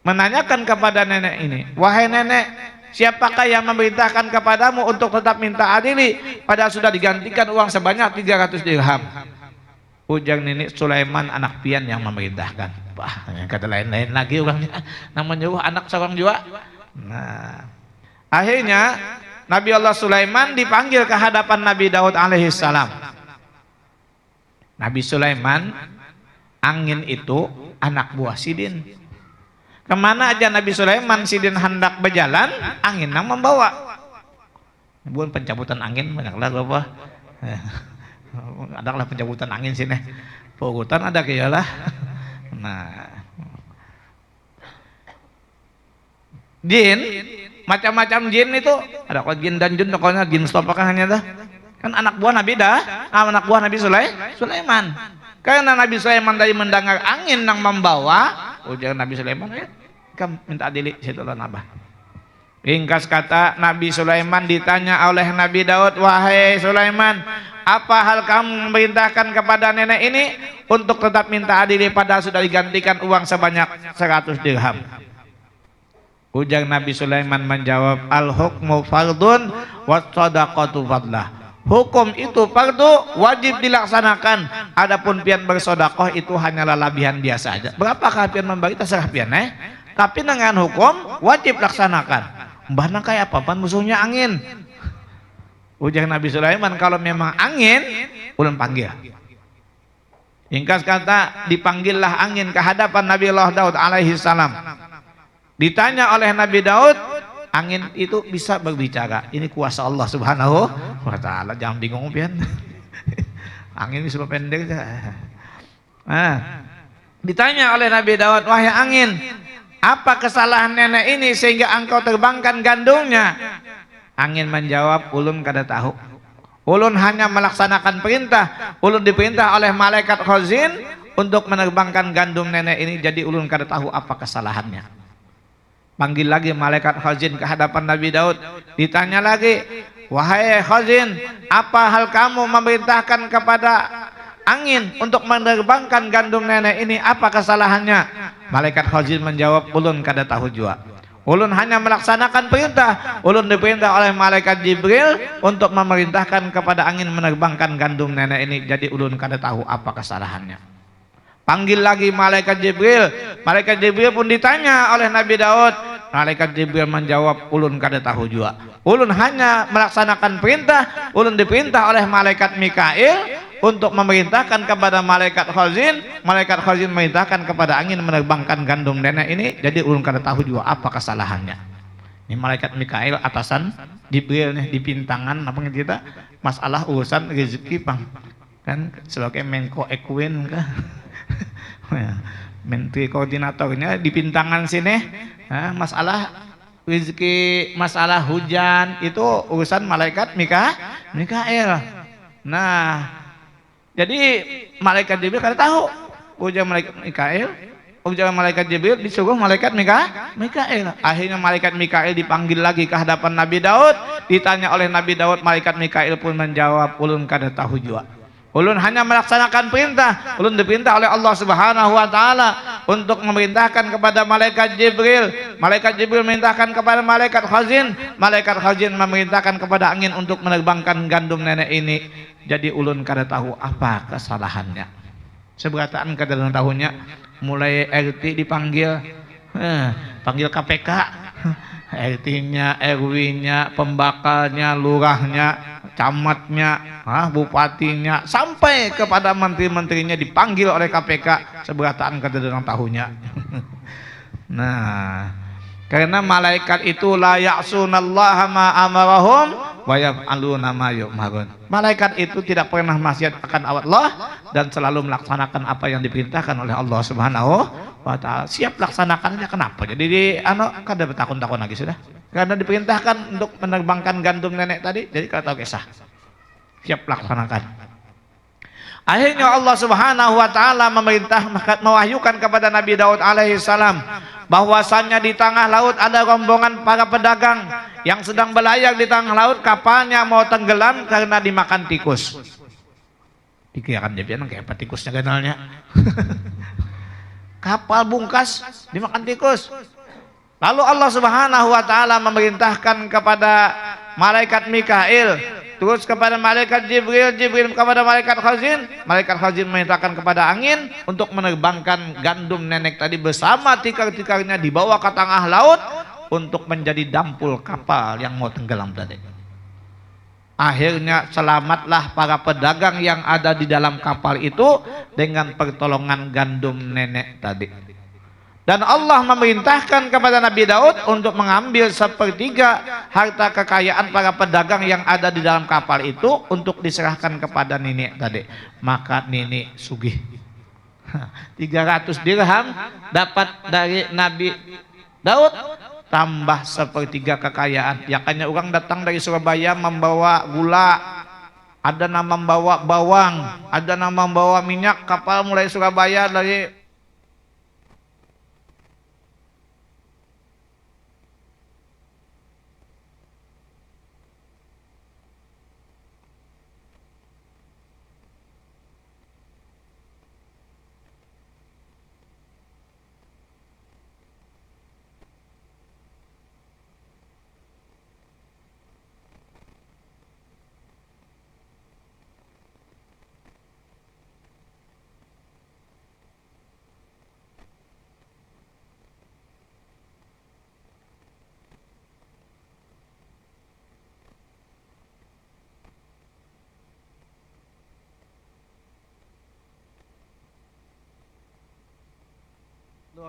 menanyakan kepada nenek ini, wahai nenek, siapakah yang memerintahkan kepadamu untuk tetap minta adili padahal sudah digantikan uang sebanyak 300 dirham? Ujang nenek Sulaiman anak pian yang memerintahkan. Wah, kata lain-lain lagi orangnya, namanya anak seorang juga. Nah, akhirnya Nabi Allah Sulaiman dipanggil ke hadapan Nabi Daud alaihissalam. Nabi Sulaiman, angin itu anak buah Sidin. Kemana aja Nabi Sulaiman Sidin hendak berjalan, angin yang membawa. Bukan pencabutan angin banyaklah apa? Adalah pencabutan angin sini. Pogutan ada kayalah. Nah, jin, macam-macam jin itu ada kok jin dan jin, pokoknya jin stop kan hanya dah. Kan anak buah Nabi anak buah Nabi Sulaiman. Karena Nabi Sulaiman dari mendengar angin yang membawa, ujar Nabi Sulaiman, kamu minta adili situ lah nabah. Ringkas kata, Nabi Sulaiman ditanya oleh Nabi Daud, wahai Sulaiman, apa hal kamu memerintahkan kepada nenek ini untuk tetap minta adili padahal sudah digantikan uang sebanyak 100 dirham? Ujar Nabi Sulaiman menjawab, al-hukmu fardun wa shadaqatu fadlah. Hukum itu fardu, wajib dilaksanakan. Adapun pian bersedekah itu hanyalah labihan biasa saja. Berapakah pian membagi terserah pian tapi dengan hukum wajib laksanakan. Mbah nang kayak apa pan musuhnya angin. Ujar Nabi Sulaiman, kalau memang angin, ulun panggil. Ringkas kata, dipanggillah angin ke hadapan Nabi Allah Daud alaihi salam. Ditanya oleh Nabi Daud, angin itu bisa berbicara. Ini kuasa Allah subhanahu wa ta'ala. Jangan bingung pian. Angin bisa pendek saja. Nah, ditanya oleh Nabi Daud, wahai angin, apa kesalahan nenek ini sehingga engkau terbangkan gandumnya? Angin menjawab, ulun kada tahu. Ulun hanya melaksanakan perintah. Ulun diperintah oleh malaikat khazin untuk menerbangkan gandum nenek ini, jadi ulun kada tahu apa kesalahannya. Panggil lagi malaikat khazin ke hadapan Nabi Daud. Ditanya lagi, wahai khazin, apa hal kamu memerintahkan kepada angin untuk menerbangkan gandum nenek ini, apa kesalahannya? Malaikat khazin menjawab, ulun kada tahu juga. Ulun hanya melaksanakan perintah. Ulun diperintah oleh malaikat Jibril untuk memerintahkan kepada angin menerbangkan gandum nenek ini, jadi ulun kada tahu apa kesalahannya. Panggil lagi malaikat Jibril. Malaikat Jibril pun ditanya oleh Nabi Daud. Malaikat Jibril menjawab, ulun kada tahu juga. Ulun hanya melaksanakan perintah. Ulun diperintah oleh malaikat Mikail untuk memerintahkan kepada malaikat khazin. Malaikat khazin memerintahkan kepada angin menerbangkan gandum nenek ini, jadi ulun kada tahu juga apa kesalahannya. Ini malaikat Mikail atasan Jibril nih, di pintangan apa kita masalah urusan rezeki bang, kan sebagai Menko Ekuin kan. Menteri koordinatornya di pintangan sini. Nah, masalah rezeki, masalah hujan itu urusan malaikat Mikail. Nah, jadi malaikat Jibril kada tahu. Ujar malaikat Mikail, ujar malaikat Jibril disuruh malaikat Mikail. Akhirnya malaikat Mikail dipanggil lagi ke hadapan Nabi Daud. Ditanya oleh Nabi Daud, malaikat Mikail pun menjawab, ulun kada tahu juga. Ulun hanya melaksanakan perintah. Ulun diperintah oleh Allah Subhanahu wa taala untuk memerintahkan kepada malaikat Jibril. Malaikat Jibril memerintahkan kepada malaikat khazin. Malaikat khazin memerintahkan kepada angin untuk menerbangkan gandum nenek ini. Jadi ulun kada tahu apa kesalahannya. Seberataan kada tahunya. Mulai RT dipanggil, panggil KPK, RT-nya, RW-nya, pembakalnya, lurahnya, camatnya, bupatinya, sampai kepada menteri-menterinya dipanggil oleh KPK seberataan kata dengan tahunya. Nah, karena malaikat itu la ya'sunallaha ma amarahum wa yaf'aluna ma yu'marun. Malaikat itu tidak pernah maksiat akan Allah dan selalu melaksanakan apa yang diperintahkan oleh Allah Subhanahu wa taala. Siap laksanakannya. Kenapa? Jadi kada bertakun-takun lagi sudah. Karena diperintahkan untuk menerbangkan gandum nenek tadi, jadi kada tahu kisah. Siap laksanakan. Akhirnya Allah Subhanahu wa taala mewahyukan kepada Nabi Daud alaihi salam bahwasannya di tengah laut ada rombongan para pedagang yang sedang berlayar di tengah laut, kapalnya mau tenggelam karena dimakan tikus. Dikirakan dia bilang kayak apa tikusnya kenalnya. Kapal bungkas dimakan tikus. Lalu Allah Subhanahu wa taala memerintahkan kepada malaikat Mikail, terus kepada malaikat Jibril, Jibril kepada malaikat Khazin memerintahkan kepada angin untuk menerbangkan gandum nenek tadi bersama tikar-tikarnya dibawa ke tengah laut untuk menjadi dampul kapal yang mau tenggelam tadi. Akhirnya selamatlah para pedagang yang ada di dalam kapal itu dengan pertolongan gandum nenek tadi. Dan Allah memerintahkan kepada Nabi Daud untuk mengambil sepertiga harta kekayaan para pedagang yang ada di dalam kapal itu untuk diserahkan kepada nenek tadi. Maka nenek sugih. 300 dirham dapat dari Nabi Daud, tambah sepertiga kekayaan. Ya kayaknya orang datang dari Surabaya membawa gula, ada nama membawa bawang, ada nama membawa minyak. Kapal mulai Surabaya dari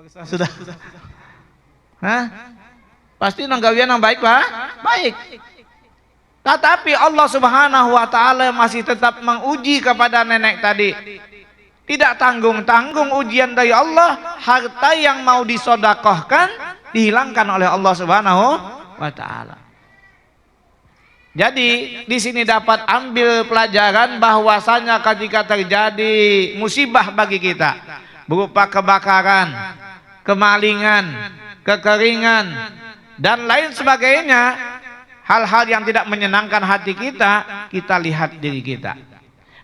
sudah. Pasti nanggawian yang baik lah, baik. Tetapi Allah Subhanahu wa taala masih tetap menguji kepada nenek tadi. Tidak tanggung-tanggung ujian dari Allah, harta yang mau disodakohkan dihilangkan oleh Allah Subhanahu wa taala. Jadi di sini dapat ambil pelajaran bahwasanya ketika terjadi musibah bagi kita berupa kebakaran, kemalingan, kekeringan, dan lain sebagainya, hal-hal yang tidak menyenangkan hati kita, kita lihat diri kita.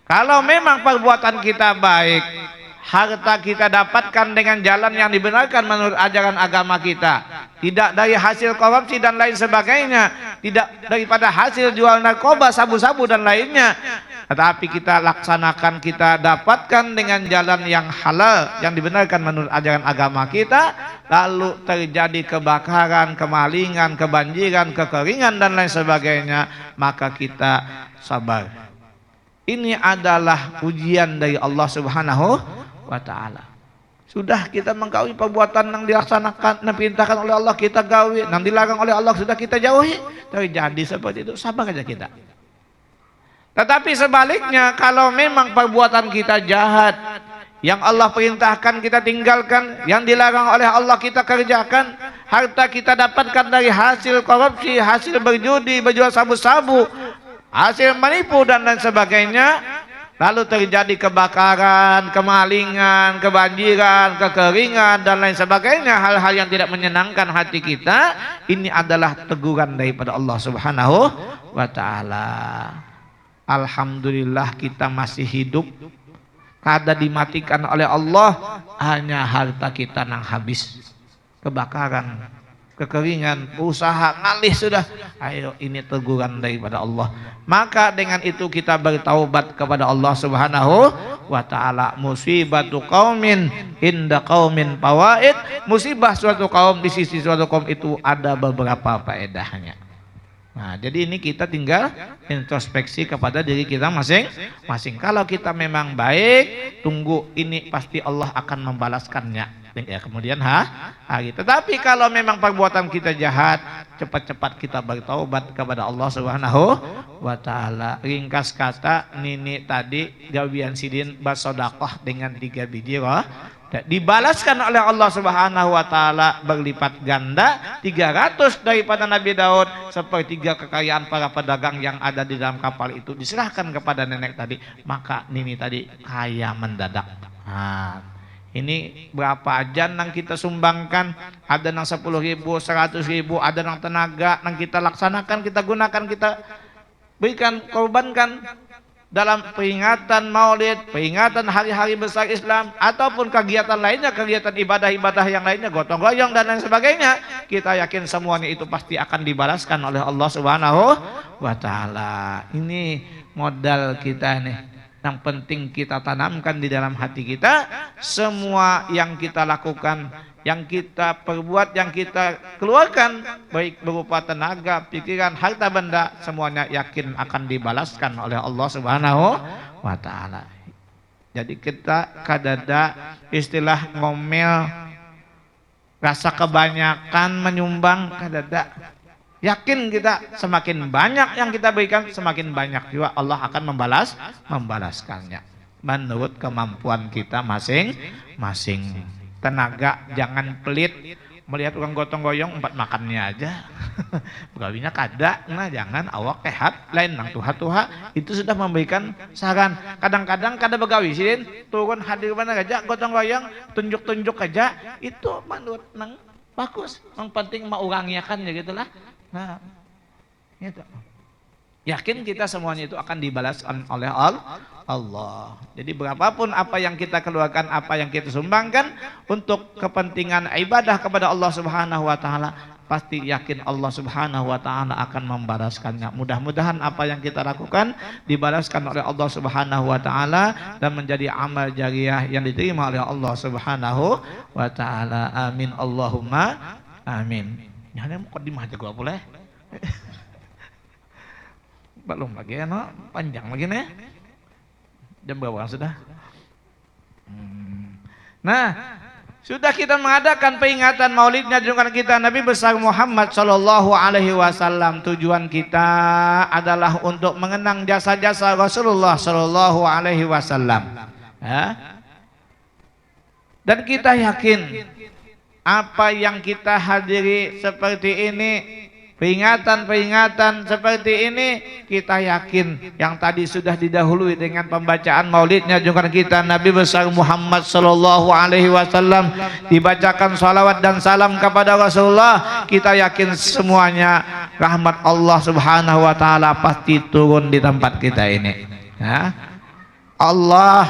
Kalau memang perbuatan kita baik, harta kita dapatkan dengan jalan yang dibenarkan menurut ajaran agama kita, tidak dari hasil korupsi dan lain sebagainya, tidak daripada hasil jual narkoba, sabu-sabu dan lainnya, tetapi kita laksanakan, kita dapatkan dengan jalan yang halal, yang dibenarkan menurut ajaran agama kita, lalu terjadi kebakaran, kemalingan, kebanjiran, kekeringan dan lain sebagainya, maka kita sabar. Ini adalah ujian dari Allah Subhanahu wa taala. Sudah kita menggawi perbuatan yang dilaksanakan, yang diperintahkan oleh Allah kita gawi, yang dilarang oleh Allah sudah kita jauhi, terjadi seperti itu, sabar aja kita. Tetapi sebaliknya, kalau memang perbuatan kita jahat, yang Allah perintahkan kita tinggalkan, yang dilarang oleh Allah kita kerjakan, harta kita dapatkan dari hasil korupsi, hasil berjudi, berjual sabu-sabu, hasil menipu dan lain sebagainya, lalu terjadi kebakaran, kemalingan, kebanjiran, kekeringan dan lain sebagainya, hal-hal yang tidak menyenangkan hati kita, ini adalah teguran daripada Allah Subhanahu wa taala. Alhamdulillah kita masih hidup, kada dimatikan oleh Allah, hanya harta kita nang habis, kebakaran, kekeringan, usaha ngalih sudah. Ayo, ini teguran daripada Allah. Maka dengan itu kita bertaubat kepada Allah Subhanahu wa taala. Musibatu qaumin inda qaumin fawaid. Musibah suatu kaum di sisi suatu kaum itu ada beberapa faedahnya. Nah, jadi ini kita tinggal introspeksi kepada diri kita masing-masing. Kalau kita memang baik, tunggu ini pasti Allah akan membalaskannya. Ya, kemudian gitu. Tapi kalau memang perbuatan kita jahat, cepat-cepat kita bertaubat kepada Allah Subhanahu wa taala. Ringkas kata Nini tadi gawian sidin bersedekah dengan 3 biji dibalaskan oleh Allah Subhanahu wa taala berlipat ganda 300 daripada Nabi Daud, sepertiga kekayaan para pedagang yang ada di dalam kapal itu diserahkan kepada nenek tadi, maka Nini tadi kaya mendadak. Nah, ini berapa ajan yang kita sumbangkan, ada yang 10.000, 100.000, ada yang tenaga yang kita laksanakan, kita gunakan, kita berikan, korbankan dalam peringatan maulid, peringatan hari-hari besar Islam, ataupun kegiatan lainnya, kegiatan ibadah-ibadah yang lainnya, gotong royong dan lain sebagainya, kita yakin semuanya itu pasti akan dibalaskan oleh Allah Subhanahu wa taala. Ini modal kita nih, yang penting kita tanamkan di dalam hati kita. Semua yang kita lakukan, yang kita perbuat, yang kita keluarkan, baik berupa tenaga, pikiran, harta benda, semuanya yakin akan dibalaskan oleh Allah Subhanahu wa taala. Jadi kita kadada istilah ngomel, rasa kebanyakan menyumbang, kadada. Yakin kita semakin banyak yang kita berikan, semakin banyak juga Allah akan membalaskannya menurut kemampuan kita masing-masing. Tenaga jangan pelit, melihat orang gotong royong 4 makannya aja begawinya kada, nah jangan, awak sehat lain nang tuha-tuha, itu sudah memberikan saran. Kadang-kadang kada begawi sidin turun hadir mana aja gotong royong, tunjuk-tunjuk aja, itu menurut nang bagus, yang penting mau orangnya kan ya gitulah. Nah, itu. Yakin kita semuanya itu akan dibalaskan oleh Allah. Jadi berapapun apa yang kita keluarkan, apa yang kita sumbangkan untuk kepentingan ibadah kepada Allah Subhanahu wa taala, pasti yakin Allah Subhanahu wa taala akan membalaskannya. Mudah-mudahan apa yang kita lakukan dibalaskan oleh Allah Subhanahu wa taala dan menjadi amal jariah yang diterima oleh Allah Subhanahu wa taala. Amin Allahumma amin. Jangan mukadimah aja gua boleh. Belum lagi ya, no? Panjang lagi nih. Jam berapa sudah? Nah, sudah kita mengadakan peringatan maulidnya junjungan kita Nabi besar Muhammad sallallahu alaihi wasallam. Tujuan kita adalah untuk mengenang jasa-jasa Rasulullah sallallahu alaihi wasallam. Ya. Dan kita yakin apa yang kita hadiri seperti ini, peringatan-peringatan seperti ini, kita yakin yang tadi sudah didahului dengan pembacaan maulidnya junjungan kita Nabi besar Muhammad sallallahu alaihi wasallam, dibacakan salawat dan salam kepada Rasulullah, kita yakin semuanya rahmat Allah Subhanahu wa taala pasti turun di tempat kita ini. Ya. Allah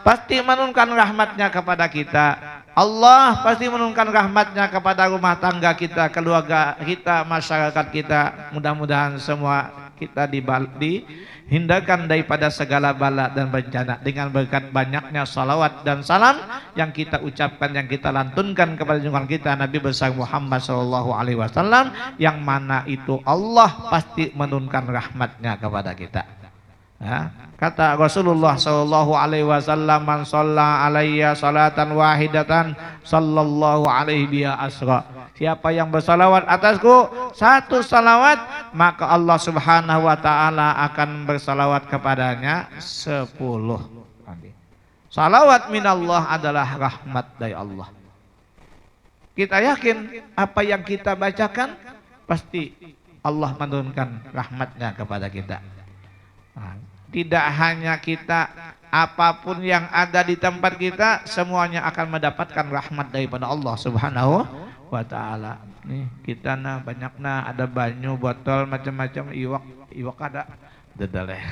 pasti menurunkan rahmatnya kepada kita. Allah pasti menurunkan rahmatnya kepada rumah tangga kita, keluarga kita, masyarakat kita. Mudah-mudahan semua kita dihindarkan daripada segala bala dan bencana dengan berkat banyaknya salawat dan salam yang kita ucapkan, yang kita lantunkan kepada junjungan kita Nabi besar Muhammad sallallahu alaihi wasallam, yang mana itu Allah pasti menurunkan rahmatnya kepada kita. Ya. Kata Rasulullah sallallahu alaihi wasallam, man shalla alayya salatan wahidatan sallallahu alaihi biha asra. Siapa yang bersalawat atasku satu salawat, maka Allah Subhanahu wa taala akan bersalawat kepadanya 10. Salawat minallah adalah rahmat dari Allah. Kita yakin apa yang kita bacakan pasti Allah menurunkan rahmatnya kepada kita. Tidak hanya kita, apapun yang ada di tempat kita semuanya akan mendapatkan rahmat daripada Allah Subhanahu wa taala. Nih kita nah banyak nah, ada banyu, botol, macam-macam, iwak ada dedaleh.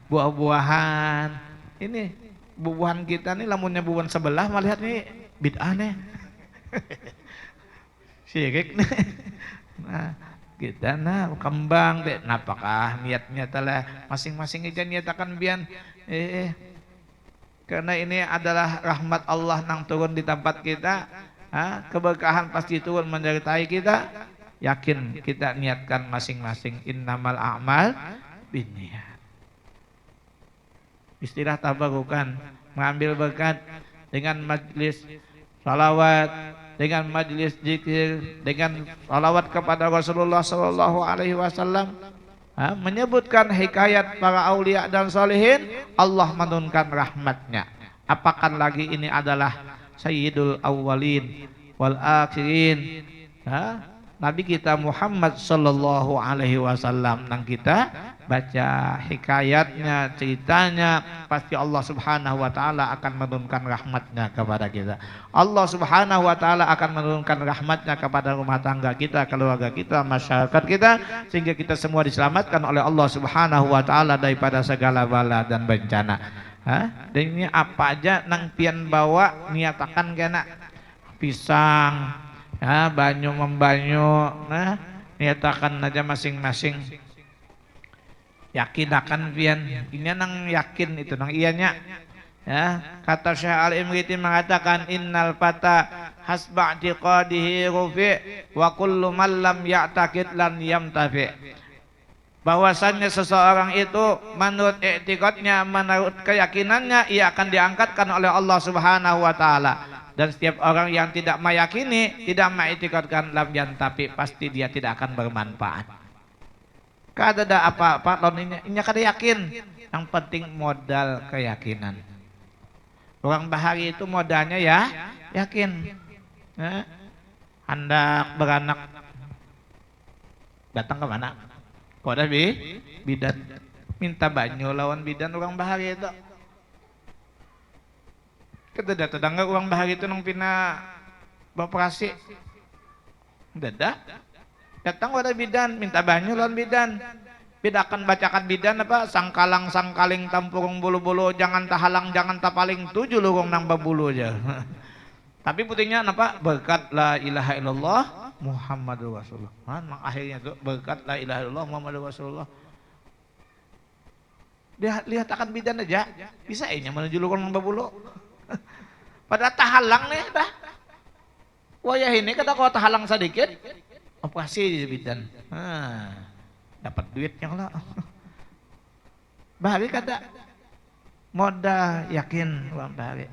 Buah-buahan. Ini buah-buahan kita nih, lamunnya buahan sebelah mah lihat nih bid'ah nih. Syirik nih. Nah, kita nah kembang deh, napakah niatnya telah masing-masing aja niatakan bian karena ini adalah rahmat Allah yang turun di tempat kita, keberkahan pasti turun menyertai kita. yakin kita niatkan masing-masing, innamal a'mal binniyat. Istilah tabarukan, mengambil berkat dengan majlis salawat, dengan majlis zikir, dengan salawat kepada Rasulullah sallallahu alaihi wasallam, menyebutkan hikayat para aulia dan salihin, Allah menurunkan rahmatnya. Apakan lagi ini adalah sayyidul awwalin wal akhirin, Nabi kita Muhammad sallallahu alaihi wasallam. Nang kita baca hikayatnya, ceritanya, pasti Allah subhanahu wa ta'ala akan menurunkan rahmatnya kepada kita. Allah subhanahu wa ta'ala akan menurunkan rahmatnya kepada rumah tangga kita, keluarga kita, masyarakat kita, sehingga kita semua diselamatkan oleh Allah subhanahu wa ta'ala daripada segala bala dan bencana. Dan ini apa aja nang pian bawa niatakan kena pisang, banyu membanyu, niatakan aja masing-masing. Yakin akan pian, ini nang yakin itu nang iyanya. Kata Syekh Al-Imriti mengatakan innal fata hasba i'tiqadihi rufi wa kullu man lam ya'taqid lan yamtafi. Bahwasannya seseorang itu menurut i'tiqadnya, menurut keyakinannya, ia akan diangkatkan oleh Allah Subhanahu wa taala. Dan setiap orang yang tidak meyakini, tidak mengiktikadkan lam yantafi, pasti dia tidak akan bermanfaat. Kada ada apa-apa lawan ini kada yakin. Yang penting modal keyakinan. Orang bahari itu modalnya ya yakin. Hendak beranak, datang ke mana? Pada bidan, minta banyu lawan bidan orang bahari itu. Kada tetangga orang bahari itu nang pina beroperasi. Dadah. Datang pada bidan, minta banyu lawan bidan. Bidakan bacakan bidan apa? Sangkalang sangkaling tampurung bulu-bulu, jangan tahalang jangan tapaling, 7 lurung nang babulu aja. Tapi putihnya apa? Berkat la ilaha illallah Muhammadur Rasulullah. Akhirnya tuh berkat la ilaha illallah Muhammadur Rasulullah. Dia lihat akan bidan aja, bisa ini menuju lurung nang babulu. Pada tahalang nih dah. Wayah ini kata kau tahalang sedikit, operasi di bidan. Dapat duitnya lah. Bahari kata modal yakin uang bahari.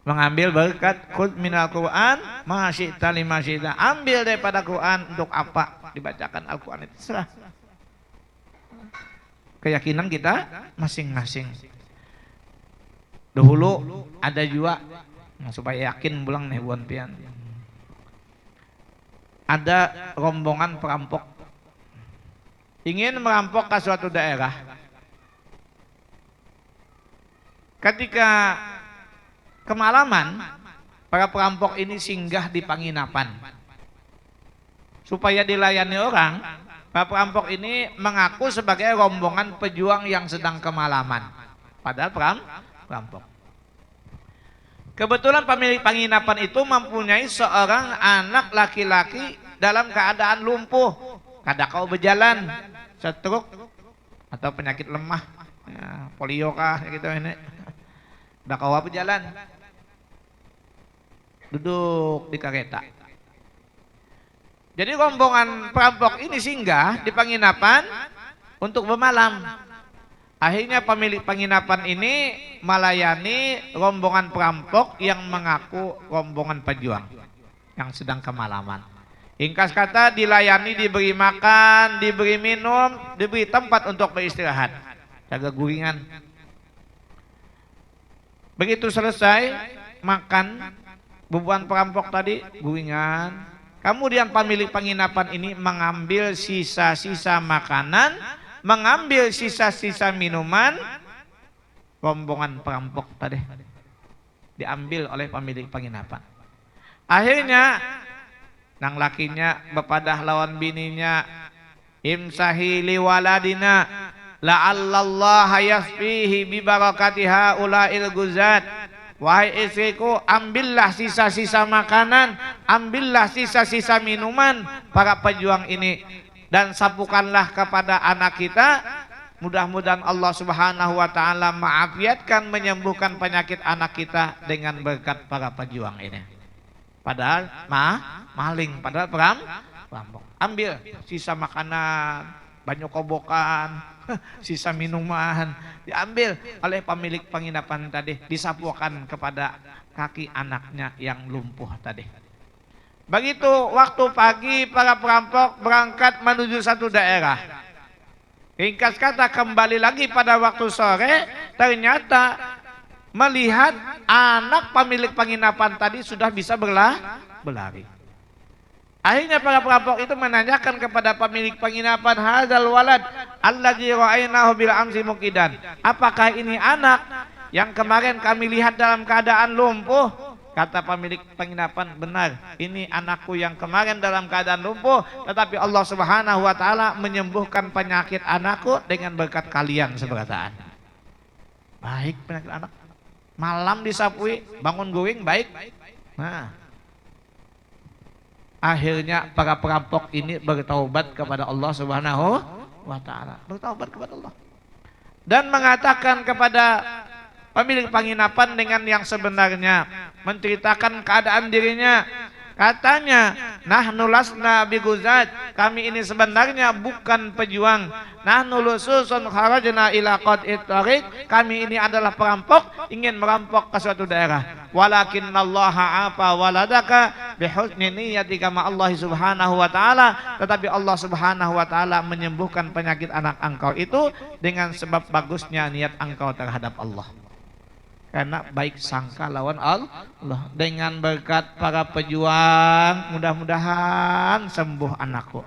Mengambil berkat khudz minal Quran ma syi'ta lima syi'ta. Ambil daripada Quran untuk apa? Dibacakan Al-Quran itu serah. Keyakinan kita masing-masing. Dahulu ada juga supaya yakin pulang nih buan pian. Ada rombongan perampok ingin merampok ke suatu daerah. Ketika kemalaman, para perampok ini singgah di penginapan supaya dilayani orang. Para perampok ini mengaku sebagai rombongan pejuang yang sedang kemalaman, padahal perampok. Kebetulan pemilik penginapan itu mempunyai seorang anak laki-laki dalam keadaan lumpuh, kada kau berjalan, stroke atau penyakit lemah, polio kah gitu ini, kada kau berjalan, duduk di kereta. Jadi rombongan perampok ini singgah di penginapan untuk bermalam. Akhirnya pemilik penginapan ini melayani rombongan perampok yang mengaku rombongan pejuang yang sedang kemalaman. Ringkas kata dilayani, diberi makan, diberi minum, diberi tempat untuk beristirahat, jaga guringan. Begitu selesai makan, bebuan perampok tadi guringan. Kemudian pemilik penginapan ini mengambil sisa-sisa makanan, mengambil sisa-sisa minuman rombongan perampok tadi, diambil oleh pemilik penginapan. Akhirnya nang lakinya bepadah lawan bininya, imsahi liwaladina la'allallaha yasfihi bibarakatiha ulail guzat. Wahai istriku, ambillah sisa-sisa makanan, ambillah sisa-sisa minuman para pejuang ini, dan sapukanlah kepada anak kita. Mudah-mudahan Allah Subhanahu wa ta'ala maafiatkan, menyembuhkan penyakit anak kita dengan berkat para pejuang ini. Padahal maling, padahal perampok. Ambil sisa makanan, banyak kobokan, sisa minuman, diambil oleh pemilik penginapan tadi, disapukan kepada kaki anaknya yang lumpuh tadi. Begitu waktu pagi para perampok berangkat menuju satu daerah. Ringkas kata kembali lagi pada waktu sore, ternyata melihat anak pemilik penginapan tadi sudah bisa berlari. Akhirnya para perampok itu menanyakan kepada pemilik penginapan, hadzal walad alladzi ra'ainahu bil amsi muqidan. Apakah ini anak yang kemarin kami lihat dalam keadaan lumpuh? Kata pemilik penginapan, benar, ini anakku yang kemarin dalam keadaan lumpuh, tetapi Allah Subhanahu wa taala menyembuhkan penyakit anakku dengan berkat kalian seberataan. Baik penyakit anak. Malam disapui, bangun guring baik. Nah, akhirnya para perampok ini bertaubat kepada Allah Subhanahu wa taala. Bertaubat kepada Allah. Dan mengatakan kepada pemilik penginapan dengan yang sebenarnya, menceritakan keadaan dirinya. Katanya, nahnu lasna biguzat, kami ini sebenarnya bukan pejuang. Nahnu lususun kharajna ila qat'it tariq, kami ini adalah perampok, ingin merampok ke suatu daerah. Walakinnallaha afa waladaka bihusni niyatika ma Allah Subhanahu wa taala, tetapi Allah Subhanahu wa taala menyembuhkan penyakit anak engkau itu dengan sebab bagusnya niat engkau terhadap Allah. Karena baik sangka lawan Allah. Dengan berkat para pejuang, mudah-mudahan sembuh anakku.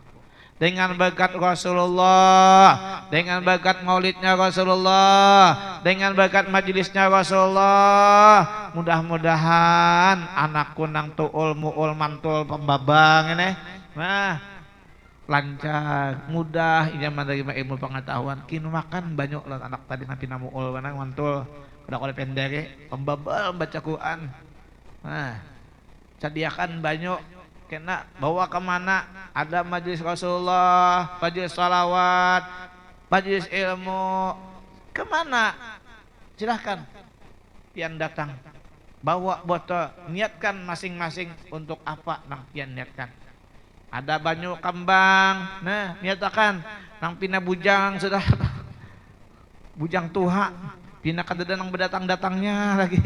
Dengan berkat Rasulullah, dengan berkat maulidnya Rasulullah, dengan berkat majelisnya Rasulullah, mudah-mudahan anakku nang tuul muul mantul pembabang ini, nah lancar, mudah ia menerima ilmu pengetahuan. Kini makan banyak lah anak tadi napi namuul manang mantul. Udah oleh pendek, pembabal baca Quran. Nah, sediakan banyak, kena bawa kemana? Ada majelis Rasulullah, majelis salawat, majelis ilmu. Kemana? Silahkan, pian datang. Bawa botol, niatkan masing-masing untuk apa nang pian niatkan. Ada banyak kembang, nah niatakan nang pina bujang sudah bujang tuha. Pina kada nang berdatang-datangnya lagi.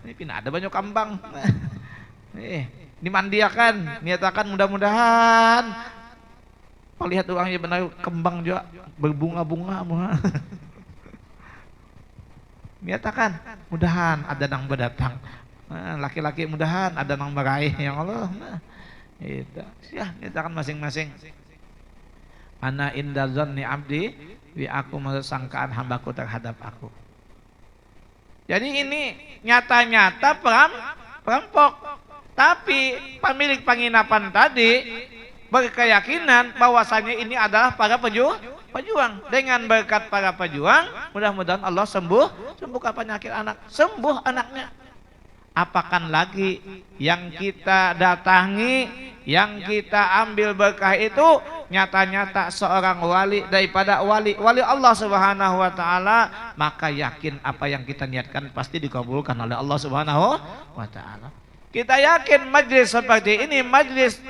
Ini pina ada banyak kambang. Dimandiakan, niatakan mudah-mudahan. Lihat orangnya benar kembang juga berbunga-bunga. Niatakan, mudahan ada nang berdatang. Laki-laki mudahan ada nang meraih ya Allah. Itu. Ya, niatakan masing-masing. Ana inda zanni abdi wi aku sangkaan hambaku terhadap aku. Jadi ini nyata-nyata perampok. Tapi pemilik penginapan tadi berkeyakinan bahwasanya ini adalah para pejuang. Dengan berkat para pejuang, mudah-mudahan Allah sembuhkan penyakit anak, sembuh anaknya. Apakan lagi yang kita datangi, yang kita ambil berkah itu nyata-nyata seorang wali daripada wali Allah Subhanahu wa taala, maka yakin apa yang kita niatkan pasti dikabulkan oleh Allah Subhanahu wa taala. Kita yakin majlis seperti ini majlis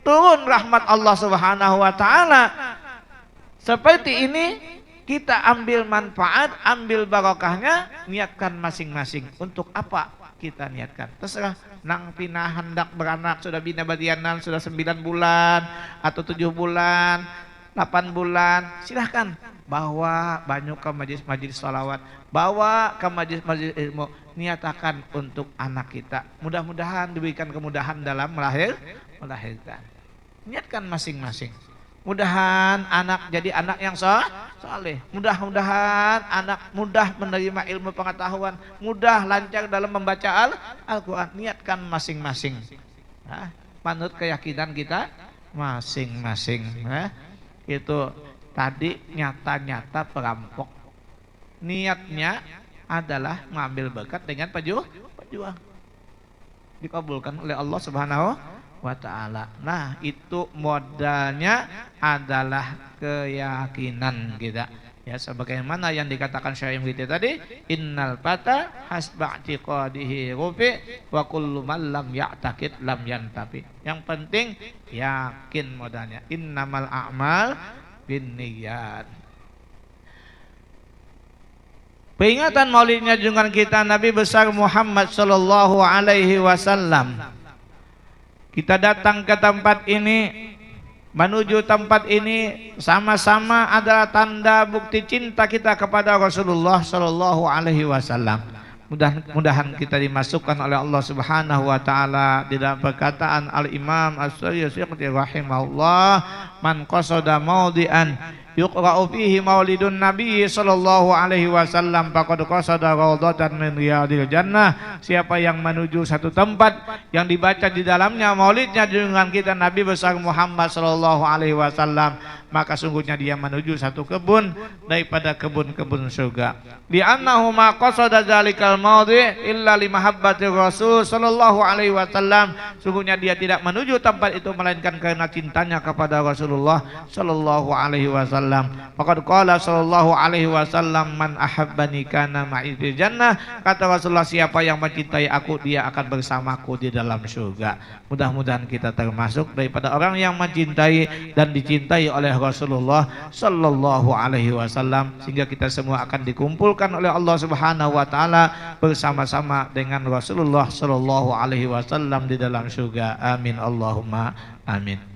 turun rahmat Allah Subhanahu wa taala. Seperti ini kita ambil manfaat, ambil barokahnya, niatkan masing-masing. Untuk apa kita niatkan? Terserah. Nang pina hendak beranak sudah bina badianan sudah 9 bulan atau 7 bulan 8 bulan, silahkan bawa banyak ke majlis salawat, bawa ke majlis ilmu, niatakan untuk anak kita, mudah-mudahan diberikan kemudahan dalam melahirkan. Niatkan masing-masing. Mudahan anak jadi anak yang saleh. Mudah-mudahan anak mudah menerima ilmu pengetahuan, mudah lancar dalam membaca Al-Quran. Niatkan masing-masing. Nah, menurut keyakinan kita masing-masing. Nah, itu tadi nyata-nyata perampok. Niatnya adalah mengambil berkat dengan pejuang. Dikabulkan oleh Allah Subhanahu wa ta'ala. Nah, itu modalnya adalah keyakinan kita. Ya, sebagaimana yang dikatakan Syekh Muhyiddin tadi, innal fata hasba i'tiqadihi rufi wa kullu man lam ya'taqid lam yantafi. Yang penting yakin modalnya. Innamal a'mal binniyat. Peringatan Maulidnya junjungan kita Nabi besar Muhammad sallallahu alaihi wasallam. Kita datang ke tempat ini, menuju tempat ini sama-sama adalah tanda bukti cinta kita kepada Rasulullah sallallahu alaihi wasallam. Mudah-mudahan kita dimasukkan oleh Allah Subhanahu wa taala di dalam perkataan Al-Imam As-Suyuti rahimahullah, man qasada maudian yuqra'u fihi maulidun nabi sallallahu alaihi wasallam faqad qasada raudhatan min riyadil jannah. Siapa yang menuju satu tempat yang dibaca di dalamnya maulidnya junjungan kita Nabi besar Muhammad sallallahu alaihi wasallam, maka sungguhnya dia menuju satu kebun daripada kebun-kebun surga. Li'annahu ma qasada zalikal maudhi' illa li mahabbati Rasul sallallahu alaihi wasallam. Sungguhnya dia tidak menuju tempat itu melainkan karena cintanya kepada Rasulullah sallallahu alaihi wasallam. Faqad qala sallallahu alaihi wasallam, man ahabbani kana ma'i fil jannah. Kata Rasulullah, siapa yang mencintai aku dia akan bersamaku di dalam surga. Mudah-mudahan kita termasuk daripada orang yang mencintai dan dicintai oleh Rasulullah sallallahu alaihi wasallam, sehingga kita semua akan dikumpulkan oleh Allah Subhanahu wa taala bersama-sama dengan Rasulullah sallallahu alaihi wasallam di dalam surga. Amin Allahumma amin.